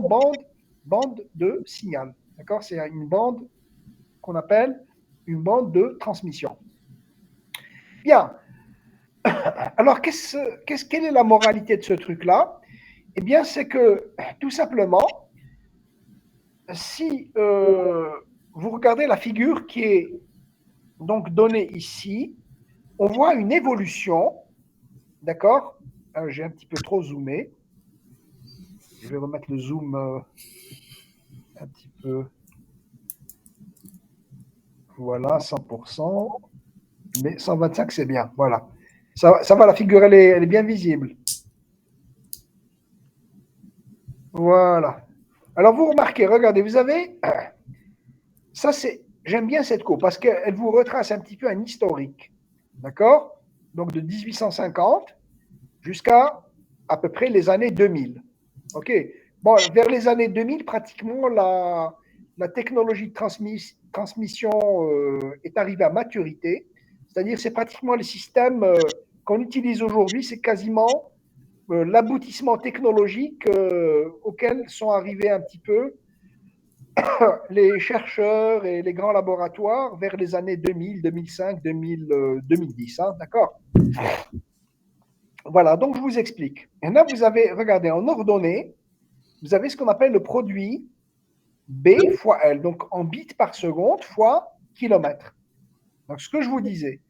bande de signal. D'accord? C'est une bande qu'on appelle une bande de transmission. Bien. Alors, quelle est la moralité de ce truc-là? Eh bien, c'est que, tout simplement, si vous regardez la figure qui est donc donnée ici, on voit une évolution, d'accord? J'ai un petit peu trop zoomé. Je vais remettre le zoom un petit peu. Voilà, 100%. Mais 125, c'est bien. Voilà. Ça va, la figure, elle est bien visible. Voilà. Alors, vous remarquez, regardez, vous avez. Ça, c'est. J'aime bien cette courbe parce qu'elle vous retrace un petit peu un historique. D'accord? Donc, de 1850 jusqu'à à peu près les années 2000. OK? Bon, vers les années 2000, pratiquement, la technologie de transmission est arrivée à maturité. C'est-à-dire, c'est pratiquement les systèmes qu'on utilise aujourd'hui, c'est quasiment l'aboutissement technologique auquel sont arrivés un petit peu les chercheurs et les grands laboratoires vers les années 2000, 2005, 2010. Hein, d'accord? Voilà, donc je vous explique. Et là, vous avez, regardez, en ordonnée, vous avez ce qu'on appelle le produit B fois L, donc en bits par seconde fois kilomètre. Donc, ce que je vous disais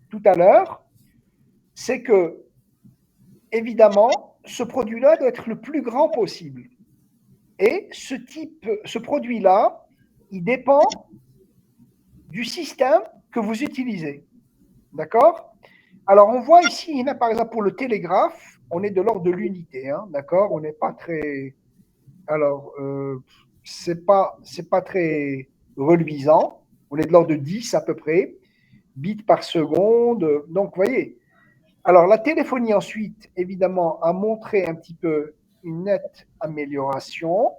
tout à l'heure, c'est que, évidemment, ce produit-là doit être le plus grand possible. Et ce produit-là, il dépend du système que vous utilisez. D'accord? Alors, on voit ici, par exemple, pour le télégraphe, on est de l'ordre de l'unité. Hein, d'accord? On n'est pas très. Alors, c'est pas très reluisant. On est de l'ordre de 10 à peu près, bits par seconde. Donc, vous voyez. Alors, la téléphonie, ensuite, évidemment, a montré un petit peu une nette amélioration.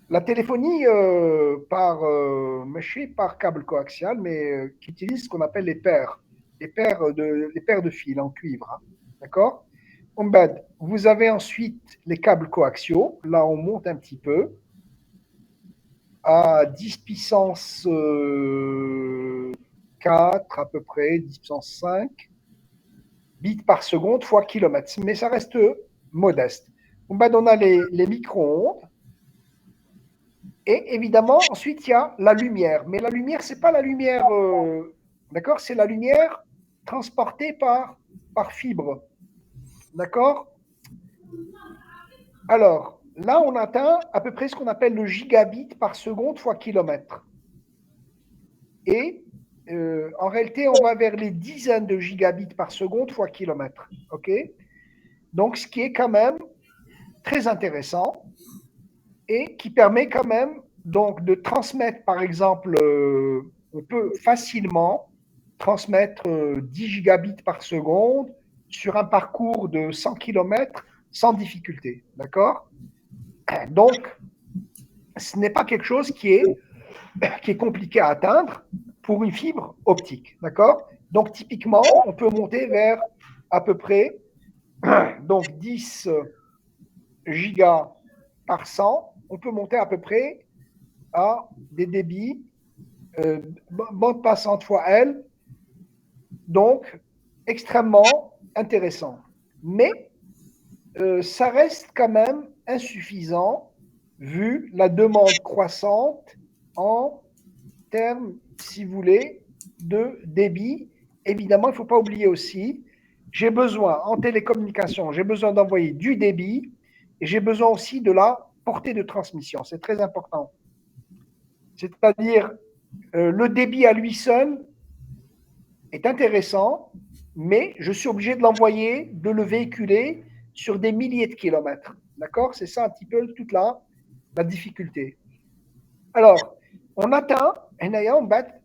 La téléphonie par câble coaxial, mais qui utilise ce qu'on appelle les paires de fils en cuivre. Hein, d'accord? Vous avez ensuite les câbles coaxiaux. Là, on monte un petit peu à 10 puissance 4 à peu près, 10 puissance 5 bits par seconde fois kilomètre. Mais ça reste modeste. On a les micro-ondes. Et évidemment, ensuite, il y a la lumière. Mais la lumière, ce n'est pas la lumière, d'accord? C'est la lumière transportée par fibre. D'accord? Alors, là, on atteint à peu près ce qu'on appelle le gigabit par seconde fois kilomètre. Et en réalité, on va vers les dizaines de gigabits par seconde fois kilomètre. OK? Donc, ce qui est quand même très intéressant et qui permet quand même donc de transmettre, par exemple, on peut facilement transmettre 10 gigabits par seconde sur un parcours de 100 km sans difficulté. D'accord? Donc, ce n'est pas quelque chose qui est compliqué à atteindre pour une fibre optique. D'accord? Donc, typiquement, on peut monter vers à peu près donc 10 gigas par 100. On peut monter à peu près à des débits bande passante fois L, donc extrêmement intéressant. Mais ça reste quand même insuffisant vu la demande croissante en termes, si vous voulez, de débit. Évidemment, il ne faut pas oublier aussi, j'ai besoin en télécommunication, j'ai besoin d'envoyer du débit et j'ai besoin aussi de la portée de transmission. C'est très important. C'est-à-dire, le débit à lui seul est intéressant, mais je suis obligé de l'envoyer, de le véhiculer sur des milliers de kilomètres. D'accord? C'est ça un petit peu toute la difficulté. Alors, on atteint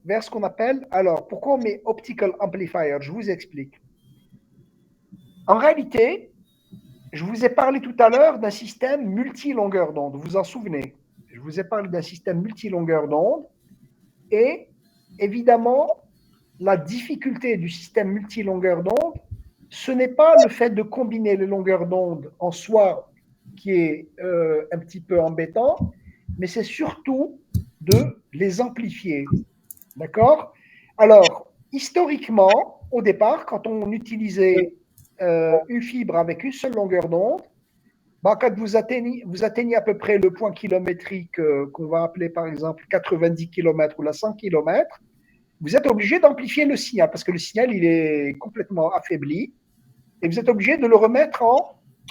vers ce qu'on appelle, alors, pourquoi on met optical amplifier? Je vous explique. En réalité, je vous ai parlé tout à l'heure d'un système multi-longueur d'onde. Vous vous en souvenez? Je vous ai parlé d'un système multi-longueur d'onde. Et évidemment, la difficulté du système multi-longueur d'onde, ce n'est pas le fait de combiner les longueurs d'onde en soi qui est un petit peu embêtant, mais c'est surtout de les amplifier. D'accord? Alors, historiquement, au départ, quand on utilisait une fibre avec une seule longueur d'onde, bah, quand vous atteignez à peu près le point kilométrique qu'on va appeler par exemple 90 km ou la 100 km, vous êtes obligé d'amplifier le signal parce que le signal il est complètement affaibli et vous êtes obligé de le remettre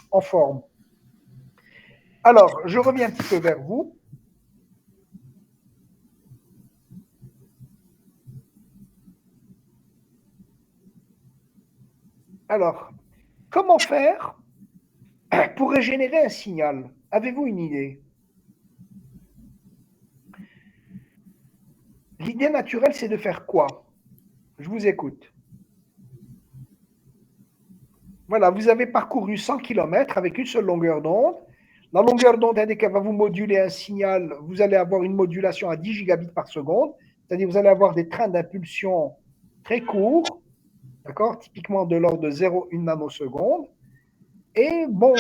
en forme. Alors, je reviens un petit peu vers vous. Alors, comment faire pour régénérer un signal? Avez-vous une idée? L'idée naturelle, c'est de faire quoi? Je vous écoute. Voilà, vous avez parcouru 100 km avec une seule longueur d'onde. La longueur d'onde, dès qu'elle va vous moduler un signal, vous allez avoir une modulation à 10 gigabits par seconde. C'est-à-dire vous allez avoir des trains d'impulsion très courts, d'accord, typiquement de l'ordre de 0,1 nanoseconde. Et bon,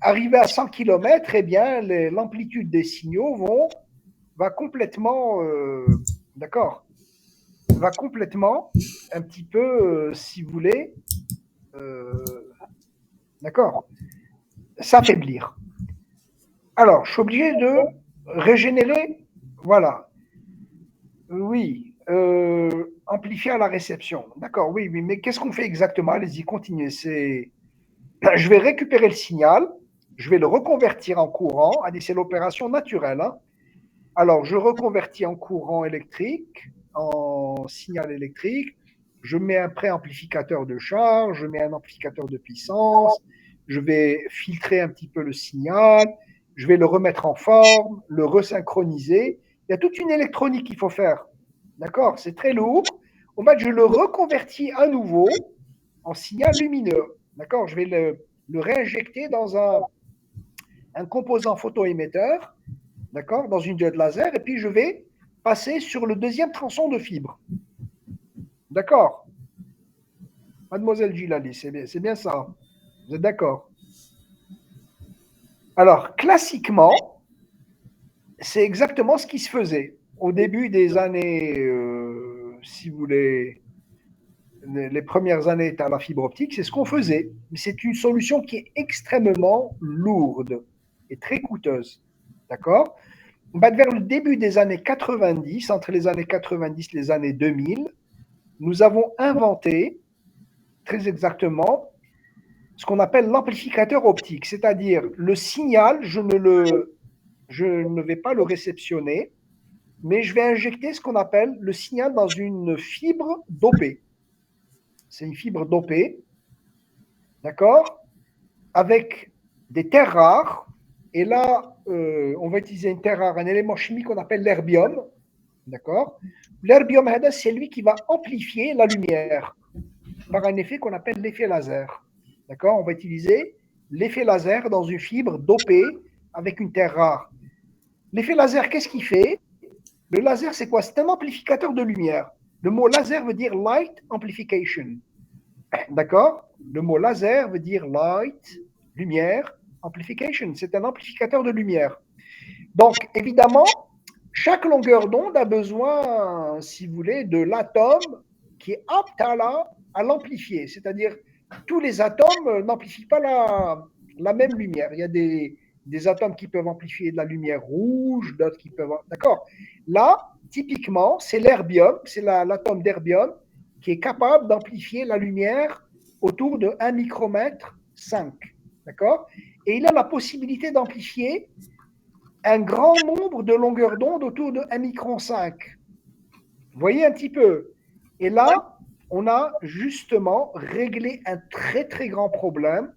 arrivé à 100 km, eh bien, l'amplitude des signaux va complètement, d'accord, va complètement, un petit peu, si vous voulez, d'accord, s'affaiblir. Alors, je suis obligé de régénérer, voilà. Oui, amplifier à la réception. D'accord, oui, oui, mais qu'est-ce qu'on fait exactement? Allez-y, continuez. Je vais récupérer le signal, je vais le reconvertir en courant. Allez, c'est l'opération naturelle, hein. Alors, je reconvertis en courant électrique, en signal électrique. Je mets un préamplificateur de charge, je mets un amplificateur de puissance. Je vais filtrer un petit peu le signal. Je vais le remettre en forme, le resynchroniser. Il y a toute une électronique qu'il faut faire. D'accord? C'est très lourd. En fait, je le reconvertis à nouveau en signal lumineux. D'accord? Je vais le réinjecter dans un composant photoémetteur, d'accord, dans une diode laser, et puis je vais passer sur le deuxième tronçon de fibre. D'accord? Mademoiselle Gilali, c'est bien ça. Vous êtes d'accord? Alors, classiquement, c'est exactement ce qui se faisait. Au début des années, si vous voulez, les premières années à la fibre optique, c'est ce qu'on faisait. Mais c'est une solution qui est extrêmement lourde et très coûteuse. D'accord? Vers le début des années 90, entre les années 90 et les années 2000, nous avons inventé, très exactement, ce qu'on appelle l'amplificateur optique, c'est-à-dire le signal, je ne vais pas le réceptionner, mais je vais injecter ce qu'on appelle le signal dans une fibre dopée. C'est une fibre dopée, d'accord, avec des terres rares. Et là, on va utiliser une terre rare, un élément chimique qu'on appelle l'herbium, d'accord. L'herbium, c'est lui qui va amplifier la lumière par un effet qu'on appelle l'effet laser. D'accord? On va utiliser l'effet laser dans une fibre dopée avec une terre rare. L'effet laser, qu'est-ce qu'il fait? Le laser, c'est quoi? C'est un amplificateur de lumière. Le mot laser veut dire light amplification. D'accord? Le mot laser veut dire light, lumière, amplification. C'est un amplificateur de lumière. Donc, évidemment, chaque longueur d'onde a besoin, si vous voulez, de l'atome qui est apte à l'amplifier. C'est-à-dire, tous les atomes n'amplifient pas la même lumière. Il y a des atomes qui peuvent amplifier de la lumière rouge, d'autres qui peuvent. D'accord? Là, typiquement, c'est l'herbium, c'est l'atome d'herbium qui est capable d'amplifier la lumière autour de 1 micromètre 5. D'accord? Et il a la possibilité d'amplifier un grand nombre de longueurs d'onde autour de 1 micron 5. Vous voyez un petit peu? Et là, on a justement réglé un très très grand problème.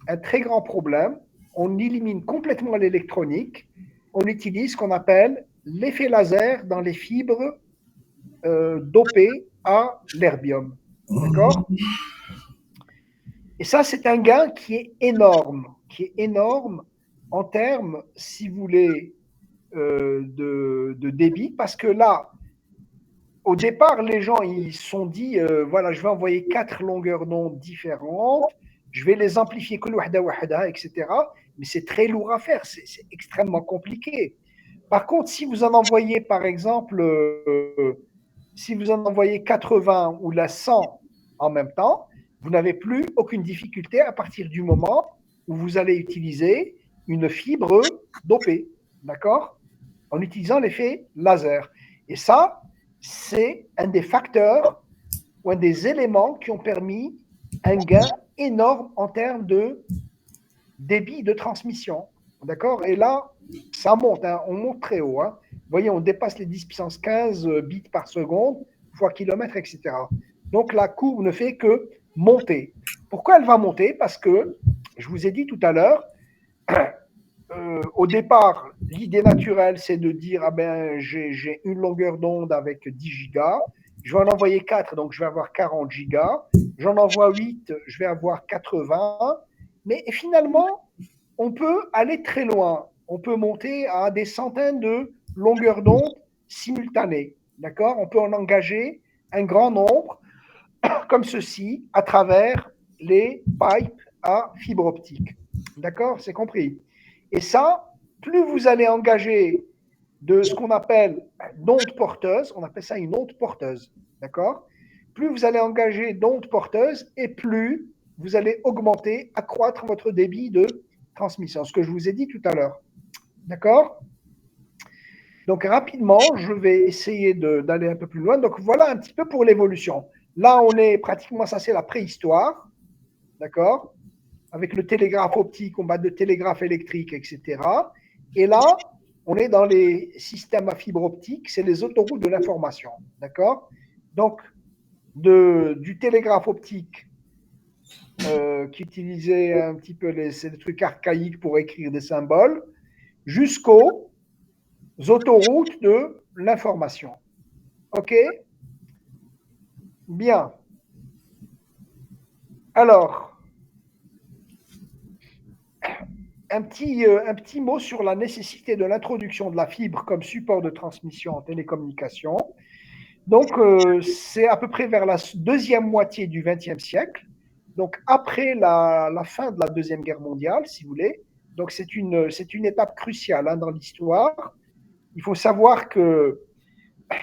Un très grand problème. On élimine complètement l'électronique. On utilise ce qu'on appelle l'effet laser dans les fibres dopées à l'herbium. D'accord? Et ça, c'est un gain qui est énorme en termes, si vous voulez, de débit, parce que là, au départ, les gens ils se sont dit voilà, je vais envoyer 4 longueurs d'onde différentes, je vais les amplifier, etc. Mais c'est très lourd à faire, c'est extrêmement compliqué. Par contre, si vous en envoyez, par exemple, si vous en envoyez 80 ou la 100 en même temps, vous n'avez plus aucune difficulté à partir du moment où vous allez utiliser une fibre dopée, d'accord? En utilisant l'effet laser. Et ça, c'est un des facteurs ou un des éléments qui ont permis un gain énorme en termes de débit de transmission. D'accord? Et là, ça monte, hein, on monte très haut. Hein. Vous voyez, on dépasse les 10 puissance 15 bits par seconde, fois kilomètre, etc. Donc la courbe ne fait que monter. Pourquoi elle va monter? Parce que, je vous ai dit tout à l'heure, au départ, l'idée naturelle, c'est de dire ah ben, j'ai une longueur d'onde avec 10 gigas, je vais en envoyer 4, donc je vais avoir 40 gigas, j'en envoie 8, je vais avoir 80, mais finalement, on peut aller très loin. On peut monter à des centaines de longueurs d'onde simultanées. D'accord? On peut en engager un grand nombre, comme ceci, à travers les pipes à fibre optique. D'accord? C'est compris. Et ça, plus vous allez engager de ce qu'on appelle d'ondes porteuses, on appelle ça une onde porteuse. D'accord? Plus vous allez engager d'ondes porteuses et plus vous allez augmenter, accroître votre débit de transmission, ce que je vous ai dit tout à l'heure. D'accord? Donc rapidement, je vais essayer d'aller un peu plus loin. Donc voilà un petit peu pour l'évolution. Là, on est pratiquement, ça c'est la préhistoire, d'accord? Avec le télégraphe optique, on va de télégraphe électrique, etc. Et là, on est dans les systèmes à fibre optique, c'est les autoroutes de l'information, d'accord? Donc, du télégraphe optique qui utilisait un petit peu les trucs archaïques pour écrire des symboles, jusqu'aux autoroutes de l'information. OK? Bien. Alors, un petit mot sur la nécessité de l'introduction de la fibre comme support de transmission en télécommunication. Donc, c'est à peu près vers la deuxième moitié du XXe siècle, donc après la fin de la Deuxième Guerre mondiale, si vous voulez. Donc, c'est une étape cruciale hein, dans l'histoire. Il faut savoir qu'il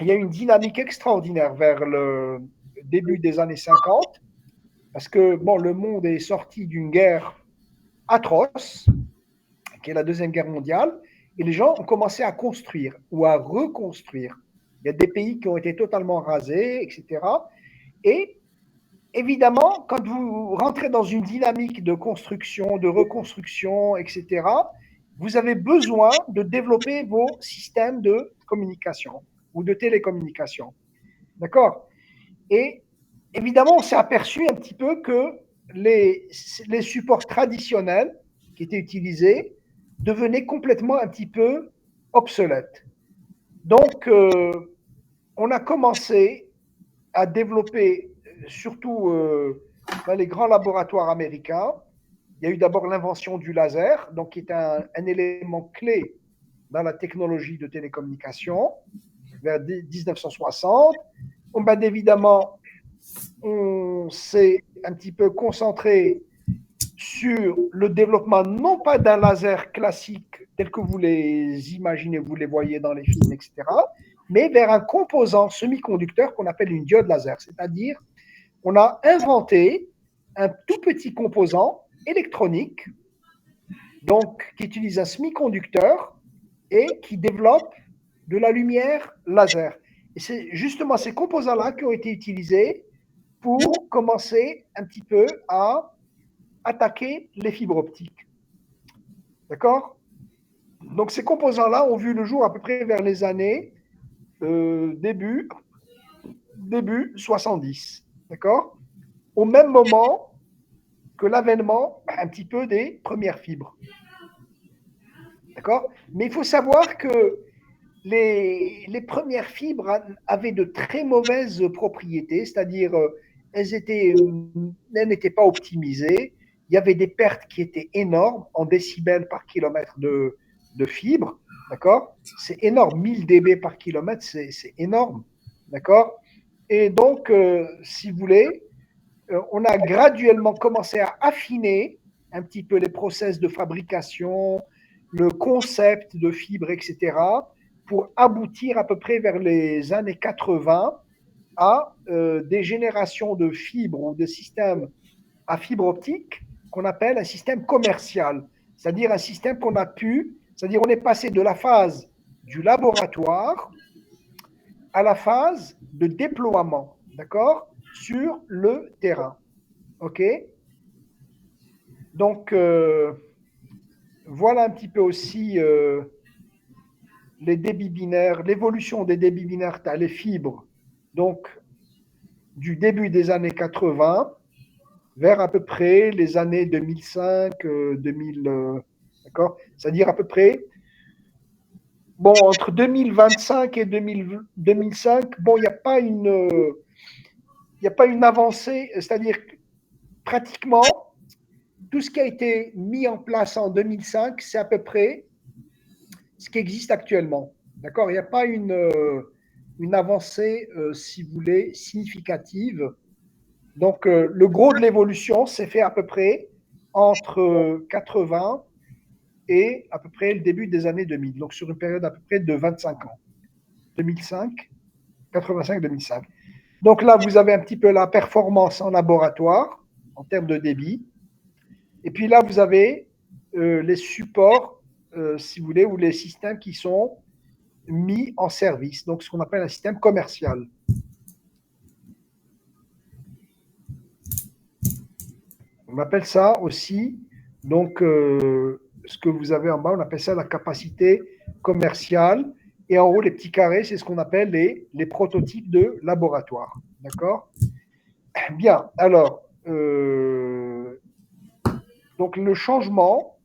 y a une dynamique extraordinaire vers le début des années 50, parce que bon, le monde est sorti d'une guerre atroce, qui est la Deuxième Guerre mondiale, et les gens ont commencé à construire ou à reconstruire. Il y a des pays qui ont été totalement rasés, etc. Et évidemment, quand vous rentrez dans une dynamique de construction, de reconstruction, etc., vous avez besoin de développer vos systèmes de communication ou de télécommunication. D'accord? Et évidemment, on s'est aperçu un petit peu que les supports traditionnels qui étaient utilisés devenaient complètement un petit peu obsolètes. Donc, on a commencé à développer, surtout dans les grands laboratoires américains. Il y a eu d'abord l'invention du laser, donc qui est un élément clé dans la technologie de télécommunication, vers 1960. Bien évidemment, on s'est un petit peu concentré sur le développement non pas d'un laser classique tel que vous les imaginez, vous les voyez dans les films, etc., mais vers un composant semi-conducteur qu'on appelle une diode laser. C'est-à-dire, on a inventé un tout petit composant électronique, donc qui utilise un semi-conducteur et qui développe de la lumière laser. Et c'est justement ces composants-là qui ont été utilisés pour commencer un petit peu à attaquer les fibres optiques. D'accord? Donc ces composants-là ont vu le jour à peu près vers les années début 70. D'accord? Au même moment que l'avènement un petit peu des premières fibres. D'accord? Mais il faut savoir que les premières fibres avaient de très mauvaises propriétés, c'est-à-dire elles n'étaient pas optimisées. Il y avait des pertes qui étaient énormes en décibels par kilomètre de fibre. D'accord? C'est énorme. 1000 dB par kilomètre, c'est énorme. D'accord? Et donc, si vous voulez, on a graduellement commencé à affiner un petit peu les process de fabrication, le concept de fibres, etc., pour aboutir à peu près vers les années 80 à des générations de fibres ou de systèmes à fibre optique qu'on appelle un système commercial, c'est-à-dire un système qu'on a pu, c'est-à-dire on est passé de la phase du laboratoire à la phase de déploiement, d'accord, sur le terrain. OK? Donc, voilà un petit peu aussi les débits binaires, l'évolution des débits binaires, tu as les fibres, donc du début des années 80 vers à peu près les années 2005, 2000, d'accord? C'est-à-dire à peu près, bon, entre 2025 et 2005, bon, il n'y a pas une avancée, c'est-à-dire pratiquement tout ce qui a été mis en place en 2005, c'est à peu près ce qui existe actuellement. D'accord? Il n'y a pas une avancée, si vous voulez, significative. Donc, le gros de l'évolution s'est fait à peu près entre 80 et à peu près le début des années 2000. Donc, sur une période à peu près de 25 ans. 2005, 85-2005. Donc là, vous avez un petit peu la performance en laboratoire en termes de débit. Et puis là, vous avez les supports, si vous voulez, ou les systèmes qui sont mis en service. Donc, ce qu'on appelle un système commercial. On appelle ça aussi, donc, ce que vous avez en bas, on appelle ça la capacité commerciale. Et en haut, les petits carrés, c'est ce qu'on appelle les prototypes de laboratoire. D'accord? Bien. Alors, donc le changement,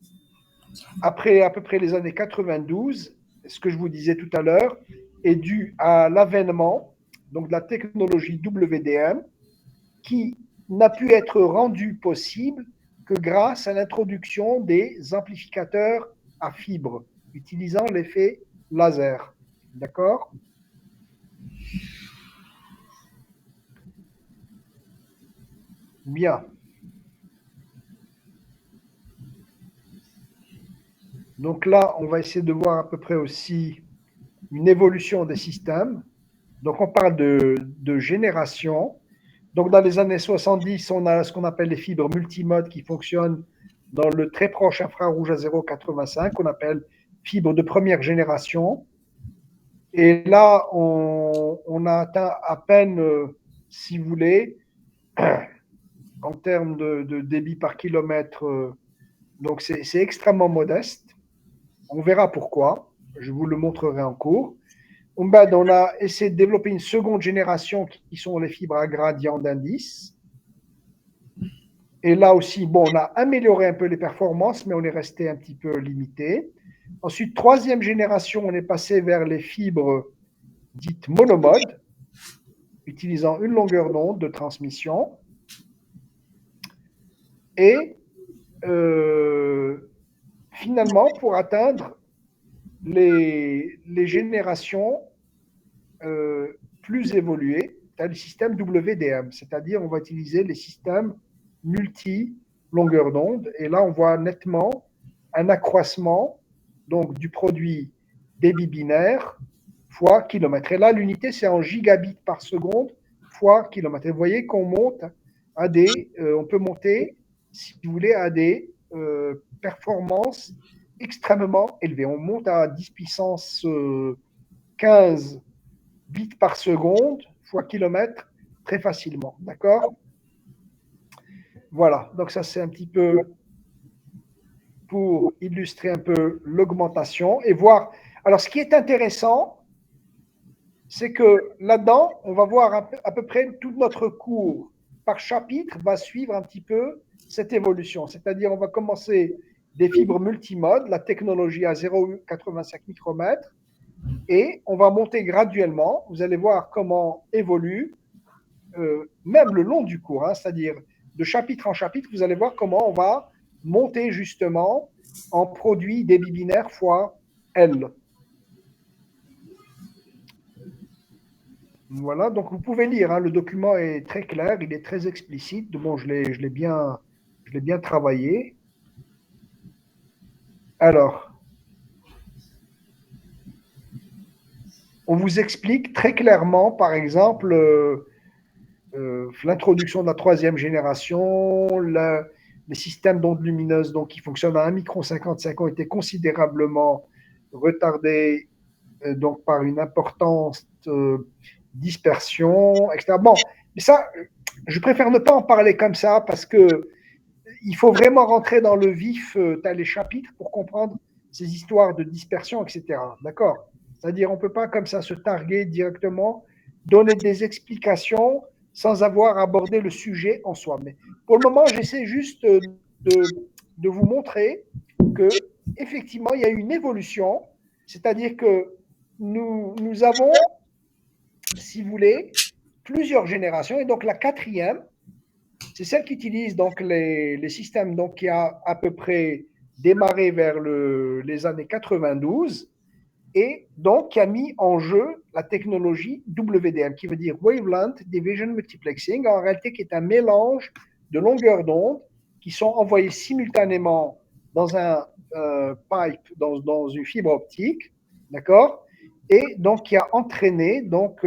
après à peu près les années 92, ce que je vous disais tout à l'heure, est dû à l'avènement donc, de la technologie WDM qui n'a pu être rendu possible que grâce à l'introduction des amplificateurs à fibres utilisant l'effet laser. D'accord? Bien. Donc là, on va essayer de voir à peu près aussi une évolution des systèmes. Donc on parle de génération. Donc dans les années 70, on a ce qu'on appelle les fibres multimodes qui fonctionnent dans le très proche infrarouge à 0,85, qu'on appelle fibres de première génération. Et là, on a atteint à peine, si vous voulez, en termes de débit par kilomètre, donc c'est extrêmement modeste. On verra pourquoi, je vous le montrerai en cours. On a essayé de développer une seconde génération qui sont les fibres à gradient d'indice. Et là aussi, bon, on a amélioré un peu les performances, mais on est resté un petit peu limité. Ensuite, troisième génération, on est passé vers les fibres dites monomodes, utilisant une longueur d'onde de transmission. Et finalement, pour atteindre les générations plus évoluées, tu as le système WDM, c'est-à-dire on va utiliser les systèmes multi-longueur d'onde. Et là, on voit nettement un accroissement donc, du produit débit binaire fois kilomètre. Et là, l'unité, c'est en gigabits par seconde fois kilomètre. Et vous voyez qu'on monte à on peut monter, si vous voulez, à des performances extrêmement élevées. On monte à 10 puissance 15 bits par seconde fois kilomètre très facilement. D'accord? Voilà, donc ça c'est un petit peu pour illustrer un peu l'augmentation et voir. Alors ce qui est intéressant, c'est que là-dedans, on va voir à peu près tout notre cours par chapitre va suivre un petit peu cette évolution. C'est-à-dire, on va commencer des fibres multimodes, la technologie à 0,85 micromètres, et on va monter graduellement. Vous allez voir comment évolue même le long du cours, hein, c'est-à-dire de chapitre en chapitre, vous allez voir comment on va monter justement en produit débit binaire fois L. Voilà, donc vous pouvez lire, hein, le document est très clair, il est très explicite. Bon, je l'ai bien travaillé. Alors, on vous explique très clairement, par exemple, l'introduction de la troisième génération, les systèmes d'ondes lumineuses donc, qui fonctionnent à 1 micron 55 ont été considérablement retardés donc, par une importante dispersion, etc. Bon, mais ça, je préfère ne pas en parler comme ça parce que il faut vraiment rentrer dans le vif, tu as les chapitres pour comprendre ces histoires de dispersion, etc. D'accord? C'est-à-dire, on ne peut pas comme ça se targuer directement, donner des explications sans avoir abordé le sujet en soi. Mais pour le moment, j'essaie juste de vous montrer que effectivement, il y a une évolution, c'est-à-dire que nous avons, si vous voulez, plusieurs générations, et donc la quatrième, c'est celle qui utilise donc les systèmes donc, qui a à peu près démarré vers les années 92 et donc qui a mis en jeu la technologie WDM, qui veut dire Wavelength Division Multiplexing, en réalité qui est un mélange de longueurs d'onde qui sont envoyées simultanément dans un pipe, dans une fibre optique, d'accord, et donc qui a entraîné donc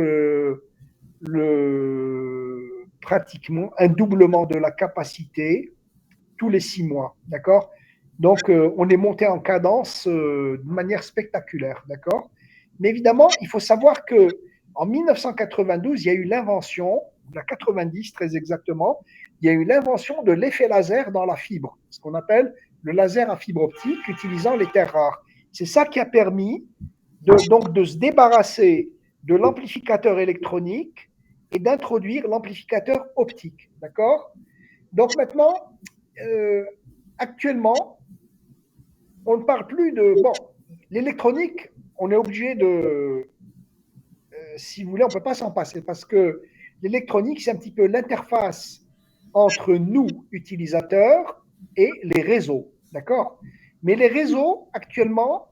pratiquement un doublement de la capacité tous les 6 mois, d'accord. Donc, on est monté en cadence de manière spectaculaire, d'accord. Mais évidemment, il faut savoir que en 1992, il y a eu l'invention, la 90 très exactement, il y a eu l'invention de l'effet laser dans la fibre, ce qu'on appelle le laser à fibre optique utilisant les terres rares. C'est ça qui a permis donc de se débarrasser de l'amplificateur électronique et d'introduire l'amplificateur optique. D'accord. Donc maintenant, actuellement, on ne parle plus de. Bon, l'électronique, on est obligé de. Si vous voulez, on ne peut pas s'en passer parce que l'électronique, c'est un petit peu l'interface entre nous, utilisateurs, et les réseaux. D'accord. Mais les réseaux, actuellement,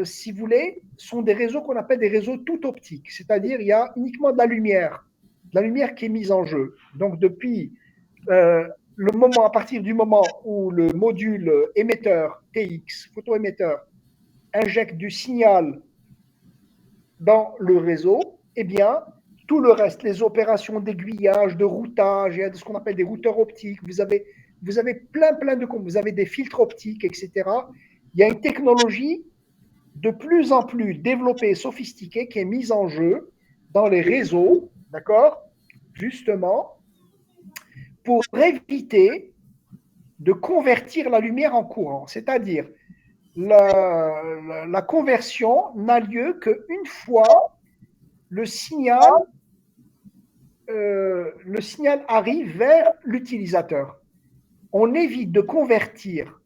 si vous voulez, sont des réseaux qu'on appelle des réseaux tout optiques. C'est-à-dire, il y a uniquement de la lumière qui est mise en jeu. Donc, depuis le moment, à partir du moment où le module émetteur TX, photoémetteur, injecte du signal dans le réseau, eh bien, tout le reste, les opérations d'aiguillage, de routage, il y a ce qu'on appelle des routeurs optiques, vous avez plein de comptes, vous avez des filtres optiques, etc. Il y a une technologie de plus en plus développée et sophistiquée qui est mise en jeu dans les réseaux, d'accord, justement, pour éviter de convertir la lumière en courant. C'est-à-dire, la conversion n'a lieu qu'une fois le signal arrive vers l'utilisateur. On évite de convertir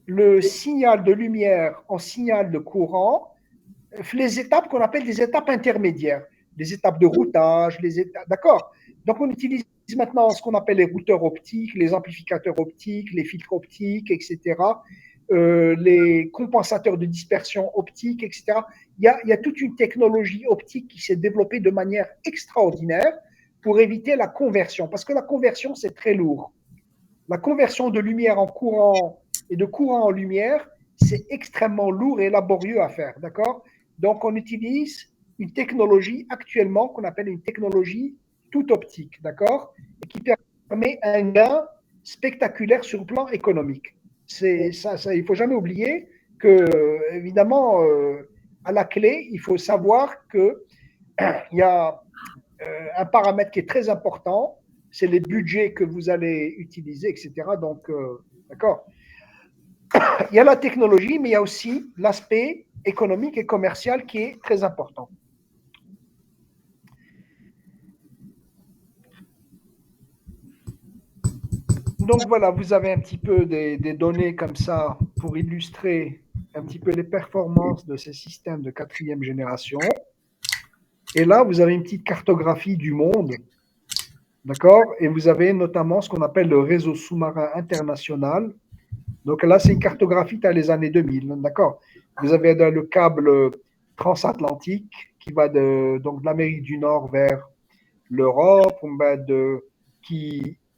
le signal de lumière en signal de courant, les étapes qu'on appelle des étapes intermédiaires, les étapes de routage, les étapes, d'accord. Donc on utilise maintenant ce qu'on appelle les routeurs optiques, les amplificateurs optiques, les filtres optiques, etc., les compensateurs de dispersion optique, etc. Il y a toute une technologie optique qui s'est développée de manière extraordinaire pour éviter la conversion, parce que la conversion, c'est très lourd. La conversion de lumière en courant et de courant en lumière, c'est extrêmement lourd et laborieux à faire, d'accord. Donc, on utilise une technologie actuellement qu'on appelle une technologie tout optique, d'accord, et qui permet un gain spectaculaire sur le plan économique. Il ne faut jamais oublier que, évidemment, à la clé, il faut savoir qu'il y a un paramètre qui est très important, c'est les budgets que vous allez utiliser, etc. Donc, d'accord. Il y a la technologie, mais il y a aussi l'aspect économique et commercial qui est très important. Donc voilà, vous avez un petit peu des données comme ça pour illustrer un petit peu les performances de ces systèmes de quatrième génération. Et là, vous avez une petite cartographie du monde d'accord? Et vous avez notamment ce qu'on appelle le réseau sous-marin international. Donc là, c'est une cartographie dans les années 2000, d'accord? Vous avez le câble transatlantique qui va donc de l'Amérique du Nord vers l'Europe,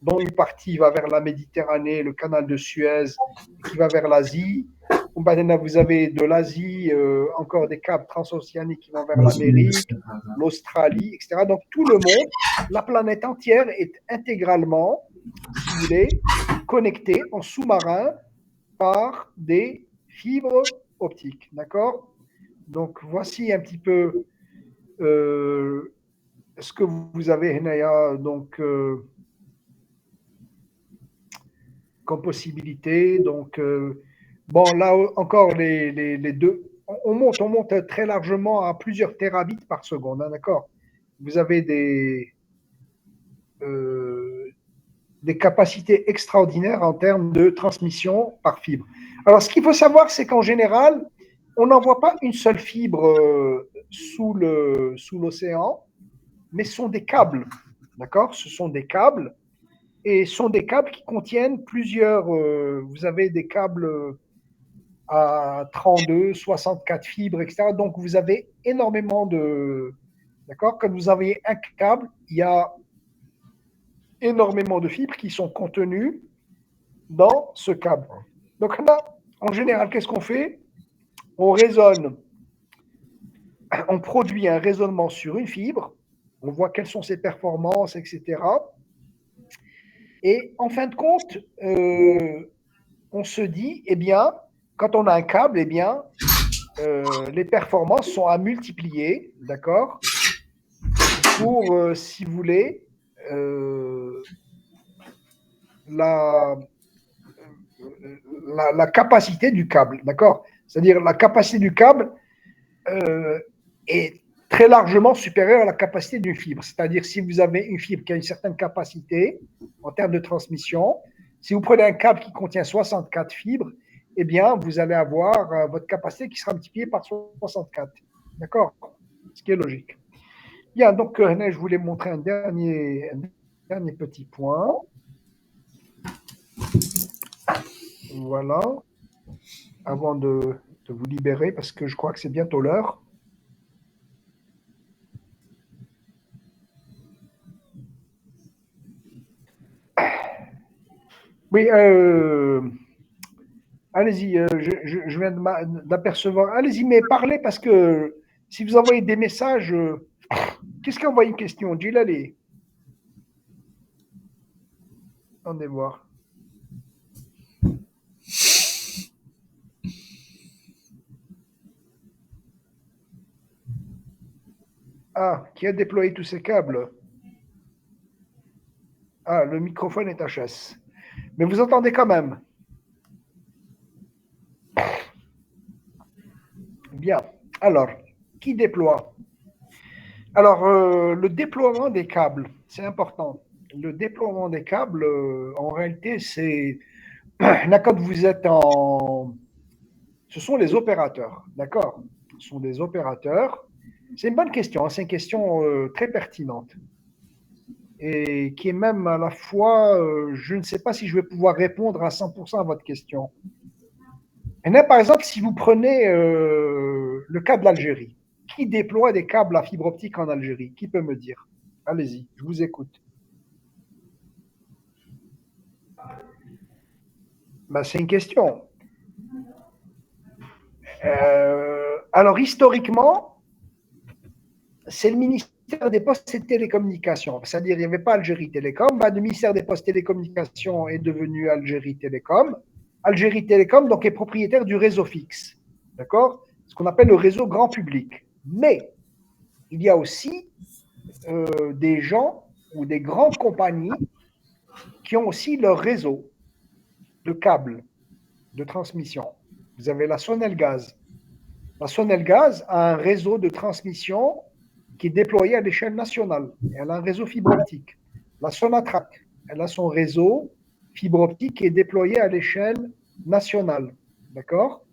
dont une partie va vers la Méditerranée, le canal de Suez, et qui va vers l'Asie. Vous avez de l'Asie encore des câbles transoceaniques qui vont vers l'Amérique, l'Australie, etc. Donc tout le monde, la planète entière est intégralement, si vous voulez, connectée en sous-marin par des fibres optiques. D'accord? Donc voici un petit peu euh, ce que vous avez, Henaya, donc comme possibilité. Donc, bon, là encore, les deux, on monte très largement à plusieurs terabits par seconde, hein, d'accord? Vous avez euh, des capacités extraordinaires en termes de transmission par fibre. Alors, ce qu'il faut savoir, c'est qu'en général, on n'envoie pas une seule fibre sous l'océan, mais ce sont des câbles, d'accord? Ce sont des câbles et sont des câbles qui contiennent plusieurs. Vous avez des câbles à 32, 64 fibres, etc. Donc vous avez énormément de. D'accord? Quand vous avez un câble, il y a énormément de fibres qui sont contenues dans ce câble. Donc là, en général, qu'est-ce qu'on fait? On raisonne, on produit un raisonnement sur une fibre, on voit quelles sont ses performances, etc. Et en fin de compte, on se dit, eh bien, quand on a un câble, eh bien, les performances sont à multiplier, d'accord, pour, si vous voulez, euh, la, la capacité du câble, d'accord? C'est-à-dire la capacité du câble est très largement supérieure à la capacité d'une fibre. C'est-à-dire si vous avez une fibre qui a une certaine capacité en termes de transmission, si vous prenez un câble qui contient 64 fibres, eh bien, vous allez avoir votre capacité qui sera multipliée par 64. D'accord? Ce qui est logique. Bien, donc, je voulais montrer un dernier petit point. Voilà, avant de vous libérer, parce que je crois que c'est bientôt l'heure. Oui, allez-y, je viens d'apercevoir. Allez-y, mais parlez parce que si vous envoyez des messages, qu'est-ce qui envoie une question? Gilles, attendez voir. Ah, qui a déployé tous ces câbles? Ah, le microphone est HS. Mais vous entendez quand même. Bien. Alors, qui déploie? Alors, le déploiement des câbles, c'est important. Le déploiement des câbles, en réalité, c'est là quand vous êtes en, ce sont les opérateurs, d'accord? Ce sont des opérateurs. C'est une bonne question, hein, c'est une question très pertinente et qui est même à la fois, je ne sais pas si je vais pouvoir répondre à 100% à votre question. Et là, par exemple, si vous prenez le cas de l'Algérie, qui déploie des câbles à fibre optique en Algérie? Qui peut me dire? Allez-y, je vous écoute. Ben, c'est une question. Alors, historiquement, c'est le ministère des Postes et des Télécommunications. C'est-à-dire, il n'y avait pas Algérie Télécom. Ben, le ministère des Postes et Télécommunications est devenu Algérie Télécom. Algérie Télécom, donc, est propriétaire du réseau fixe. D'accord? Ce qu'on appelle le réseau grand public. Mais il y a aussi des gens ou des grandes compagnies qui ont aussi leur réseau de câbles de transmission. Vous avez la Sonelgaz. La Sonelgaz a un réseau de transmission qui est déployé à l'échelle nationale. Elle a un réseau fibre optique. La Sonatrach, elle a son réseau fibre optique qui est déployé à l'échelle nationale. D'accord?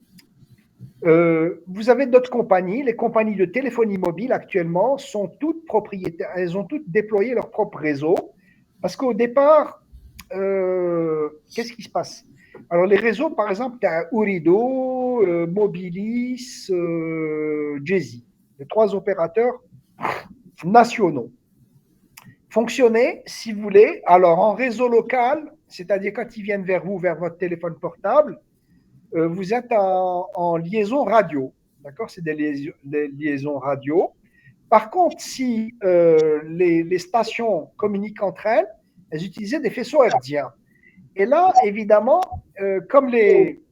Vous avez d'autres compagnies. Les compagnies de téléphonie mobile actuellement sont toutes propriétaires. Elles ont toutes déployé leur propre réseau Parce qu'au départ, qu'est-ce qui se passe? Alors, les réseaux, par exemple, tu as Ooredoo, Mobilis, Jay-Z, les trois opérateurs nationaux. Fonctionner, si vous voulez, alors en réseau local, c'est-à-dire quand ils viennent vers vous, vers votre téléphone portable, vous êtes en liaison radio. D'accord? C'est des liaisons radio. Par contre, si les stations communiquent entre elles, elles utilisaient des faisceaux hertziens. Et là, évidemment, comme les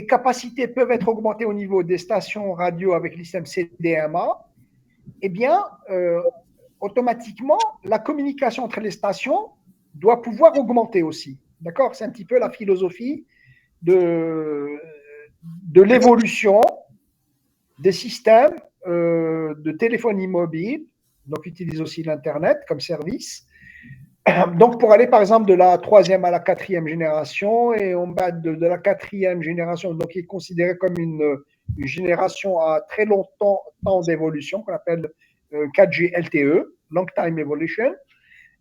capacités peuvent être augmentées au niveau des stations radio avec le système CDMA, eh bien, automatiquement, la communication entre les stations doit pouvoir augmenter aussi. D'accord? C'est un petit peu la philosophie de l'évolution des systèmes de téléphonie mobile, donc utilisent aussi l'Internet comme service. Donc, pour aller par exemple de la troisième à la quatrième génération, et on bat de la quatrième génération, donc qui est considérée comme une génération à très long temps d'évolution, qu'on appelle 4G LTE, Long Time Evolution,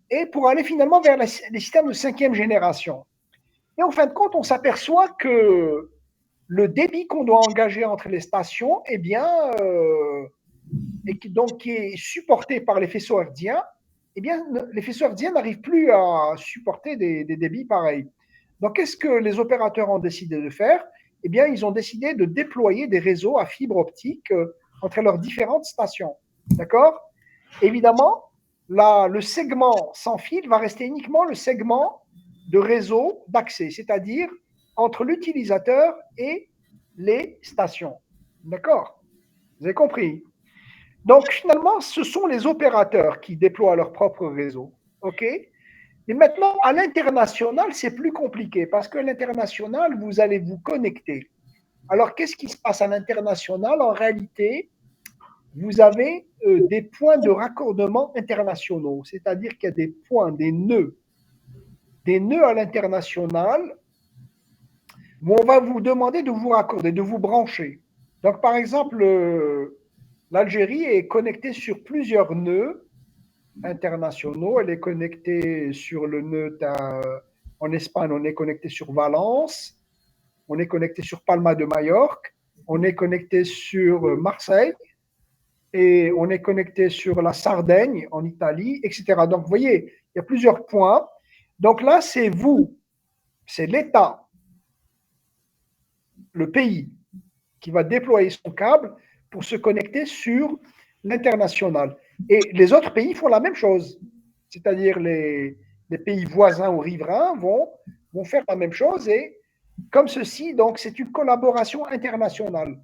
et pour aller finalement vers les systèmes de cinquième génération. Et en fin de compte, on s'aperçoit que le débit qu'on doit engager entre les stations, eh bien, et qui est supporté par les faisceaux hertziens, eh bien, les faisceaux hertziens n'arrivent plus à supporter des débits pareils. Donc, qu'est-ce que les opérateurs ont décidé de faire? Eh bien, ils ont décidé de déployer des réseaux à fibre optique entre leurs différentes stations. D'accord? Évidemment, là, le segment sans fil va rester uniquement le segment de réseau d'accès, c'est-à-dire entre l'utilisateur et les stations. D'accord? Vous avez compris? Donc, finalement, ce sont les opérateurs qui déploient leur propre réseau. OK? Et maintenant, à l'international, c'est plus compliqué parce que l'international, vous allez vous connecter. Alors, qu'est-ce qui se passe à l'international? En réalité, vous avez des points de raccordement internationaux, c'est-à-dire qu'il y a des points, des nœuds à l'international où on va vous demander de vous raccorder, de vous brancher. Donc, par exemple, l'Algérie est connectée sur plusieurs nœuds internationaux. Elle est connectée sur le nœud en Espagne, on est connecté sur Valence, on est connecté sur Palma de Majorque, on est connecté sur Marseille et on est connecté sur la Sardaigne en Italie, etc. Donc, vous voyez, il y a plusieurs points. Donc là, c'est vous, c'est l'État, le pays qui va déployer son câble pour se connecter sur l'international. Et les autres pays font la même chose. C'est-à-dire les pays voisins ou riverains vont faire la même chose. Et comme ceci, donc, c'est une collaboration internationale.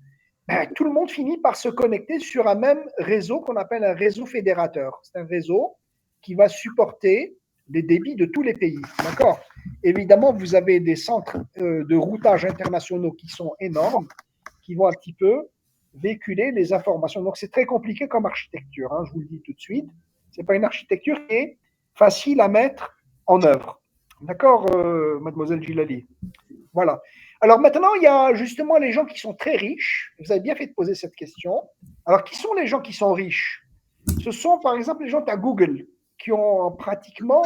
Tout le monde finit par se connecter sur un même réseau qu'on appelle un réseau fédérateur. C'est un réseau qui va supporter les débits de tous les pays. D'accord? Évidemment, vous avez des centres de routage internationaux qui sont énormes, qui vont un petit peu véhiculer les informations. Donc, c'est très compliqué comme architecture, hein, je vous le dis tout de suite. Ce n'est pas une architecture qui est facile à mettre en œuvre. D'accord, mademoiselle Gilali? Voilà. Alors maintenant, il y a justement les gens qui sont très riches. Vous avez bien fait de poser cette question. Alors, qui sont les gens qui sont riches? Ce sont par exemple les gens à Google qui ont pratiquement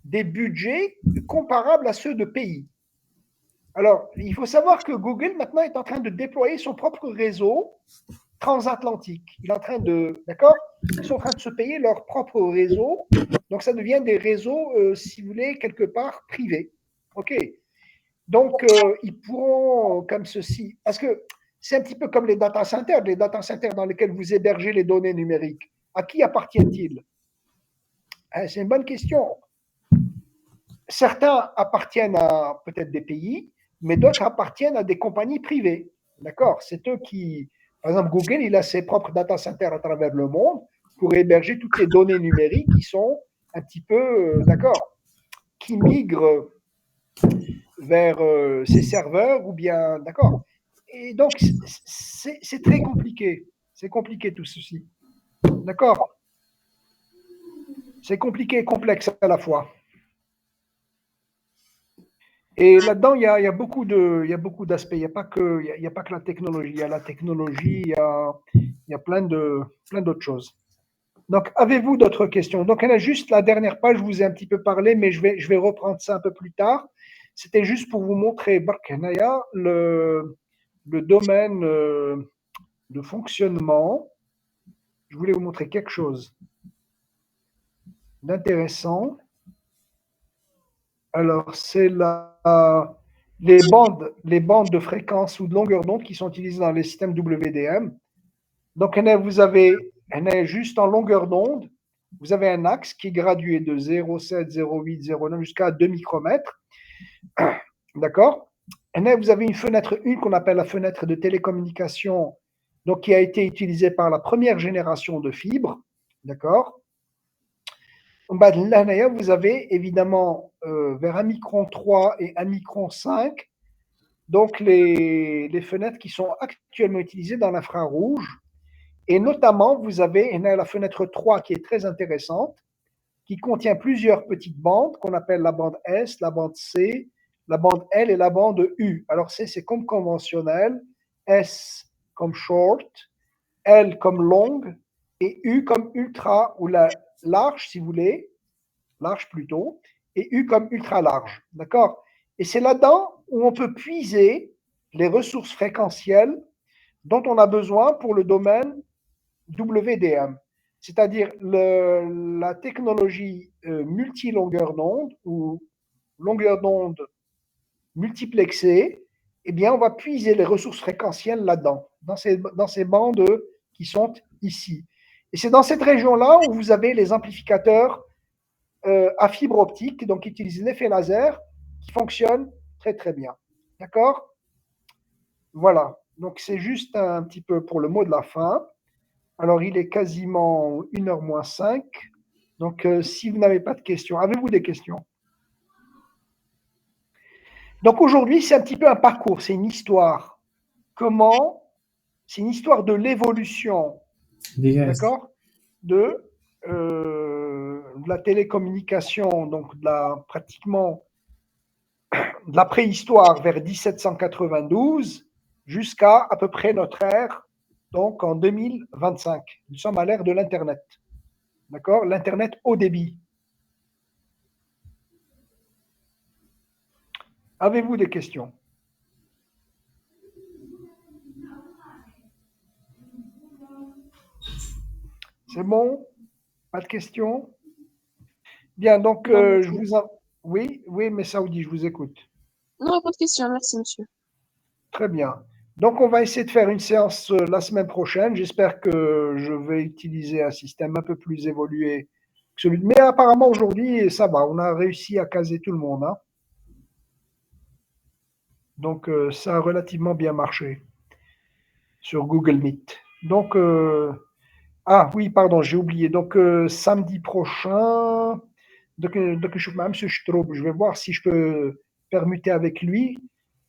des budgets comparables à ceux de pays. Alors, il faut savoir que Google maintenant est en train de déployer son propre réseau transatlantique. Il est en train de, d'accord? Ils sont en train de se payer leur propre réseau. Donc, ça devient des réseaux, si vous voulez, quelque part privés. OK. Donc, ils pourront, comme ceci, parce que c'est un petit peu comme les data centers dans lesquels vous hébergez les données numériques. À qui appartiennent-ils? C'est une bonne question. Certains appartiennent à peut-être des pays, mais d'autres appartiennent à des compagnies privées. D'accord? C'est eux qui, par exemple, Google, il a ses propres data centers à travers le monde pour héberger toutes les données numériques qui sont un petit peu, d'accord, qui migrent vers ces serveurs ou bien, d'accord. Et donc, c'est très compliqué. C'est compliqué tout ceci. D'accord? C'est compliqué et complexe à la fois. Et là-dedans, il y a beaucoup d'aspects. Il n'y a pas que la technologie. Il y a la technologie, il y a plein d'autres choses. Donc, avez-vous d'autres questions? Donc, elle a juste la dernière page, je vous ai un petit peu parlé, mais je vais reprendre ça un peu plus tard. C'était juste pour vous montrer, Barkenaya, le domaine de fonctionnement. Je voulais vous montrer quelque chose d'intéressant. Alors, c'est les bandes de fréquence ou de longueur d'onde qui sont utilisées dans les systèmes WDM. Donc, vous avez juste en longueur d'onde, vous avez un axe qui est gradué de 0,7, 0,8, 0,9 jusqu'à 2 micromètres. D'accord? Vous avez une fenêtre 1 qu'on appelle la fenêtre de télécommunication, donc qui a été utilisée par la première génération de fibres. D'accord? Là, vous avez évidemment vers 1 micron 3 et 1 micron 5, donc les fenêtres qui sont actuellement utilisées dans l'infrarouge. Et notamment, vous avez la fenêtre 3 qui est très intéressante, qui contient plusieurs petites bandes qu'on appelle la bande S, la bande C, la bande L et la bande U. Alors C, c'est comme conventionnel, S comme short, L comme long et U comme ultra ou la large, si vous voulez, large plutôt, et U comme ultra large. D'accord? Et c'est là-dedans où on peut puiser les ressources fréquentielles dont on a besoin pour le domaine WDM, c'est-à-dire la technologie multilongueur d'onde ou longueur d'onde multiplexée. Eh bien, on va puiser les ressources fréquentielles là-dedans, dans ces bandes qui sont ici. Et c'est dans cette région-là où vous avez les amplificateurs à fibre optique, donc qui utilisent l'effet laser, qui fonctionnent très très bien. D'accord? Voilà. Donc c'est juste un petit peu pour le mot de la fin. Alors, il est quasiment 1h moins 5. Donc, si vous n'avez pas de questions, avez-vous des questions? Donc, aujourd'hui, c'est un petit peu un parcours, c'est une histoire. Comment? C'est une histoire de l'évolution, Yes. d'accord? De la télécommunication, donc pratiquement de la préhistoire vers 1792 jusqu'à à peu près notre ère, donc en 2025. Nous sommes à l'ère de l'Internet. D'accord? L'Internet haut débit. Avez-vous des questions? C'est bon? Pas de questions? Bien, donc Non, je monsieur. vous en... Oui, oui, mais Saoudi, je vous écoute. Non, pas de question, merci, monsieur. Très bien. Donc on va essayer de faire une séance la semaine prochaine. J'espère que je vais utiliser un système un peu plus évolué que celui de... Mais apparemment aujourd'hui, ça va. On a réussi à caser tout le monde, hein. Donc ça a relativement bien marché sur Google Meet. Donc, ah oui, pardon, j'ai oublié. Donc samedi prochain, je vais voir si je peux permuter avec lui,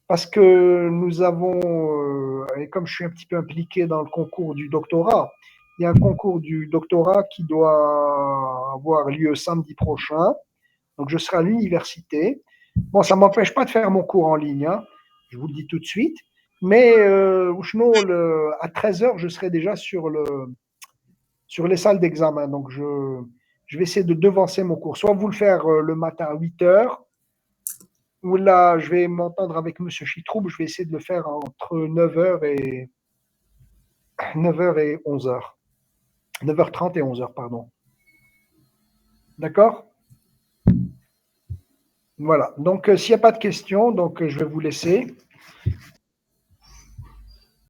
parce que nous avons, et comme je suis un petit peu impliqué dans le concours du doctorat, il y a un concours du doctorat qui doit avoir lieu samedi prochain. Donc je serai à l'université. Bon, ça ne m'empêche pas de faire mon cours en ligne, hein, je vous le dis tout de suite. Mais à 13h, je serai déjà sur les salles d'examen. Donc, je vais essayer de devancer mon cours. Soit vous le faire le matin à 8h, ou là, je vais m'entendre avec M. Chitroub. Je vais essayer de le faire entre 9h et 11h. 9h30 et 11h, pardon. D'accord? Voilà. Donc, s'il n'y a pas de questions, donc, je vais vous laisser.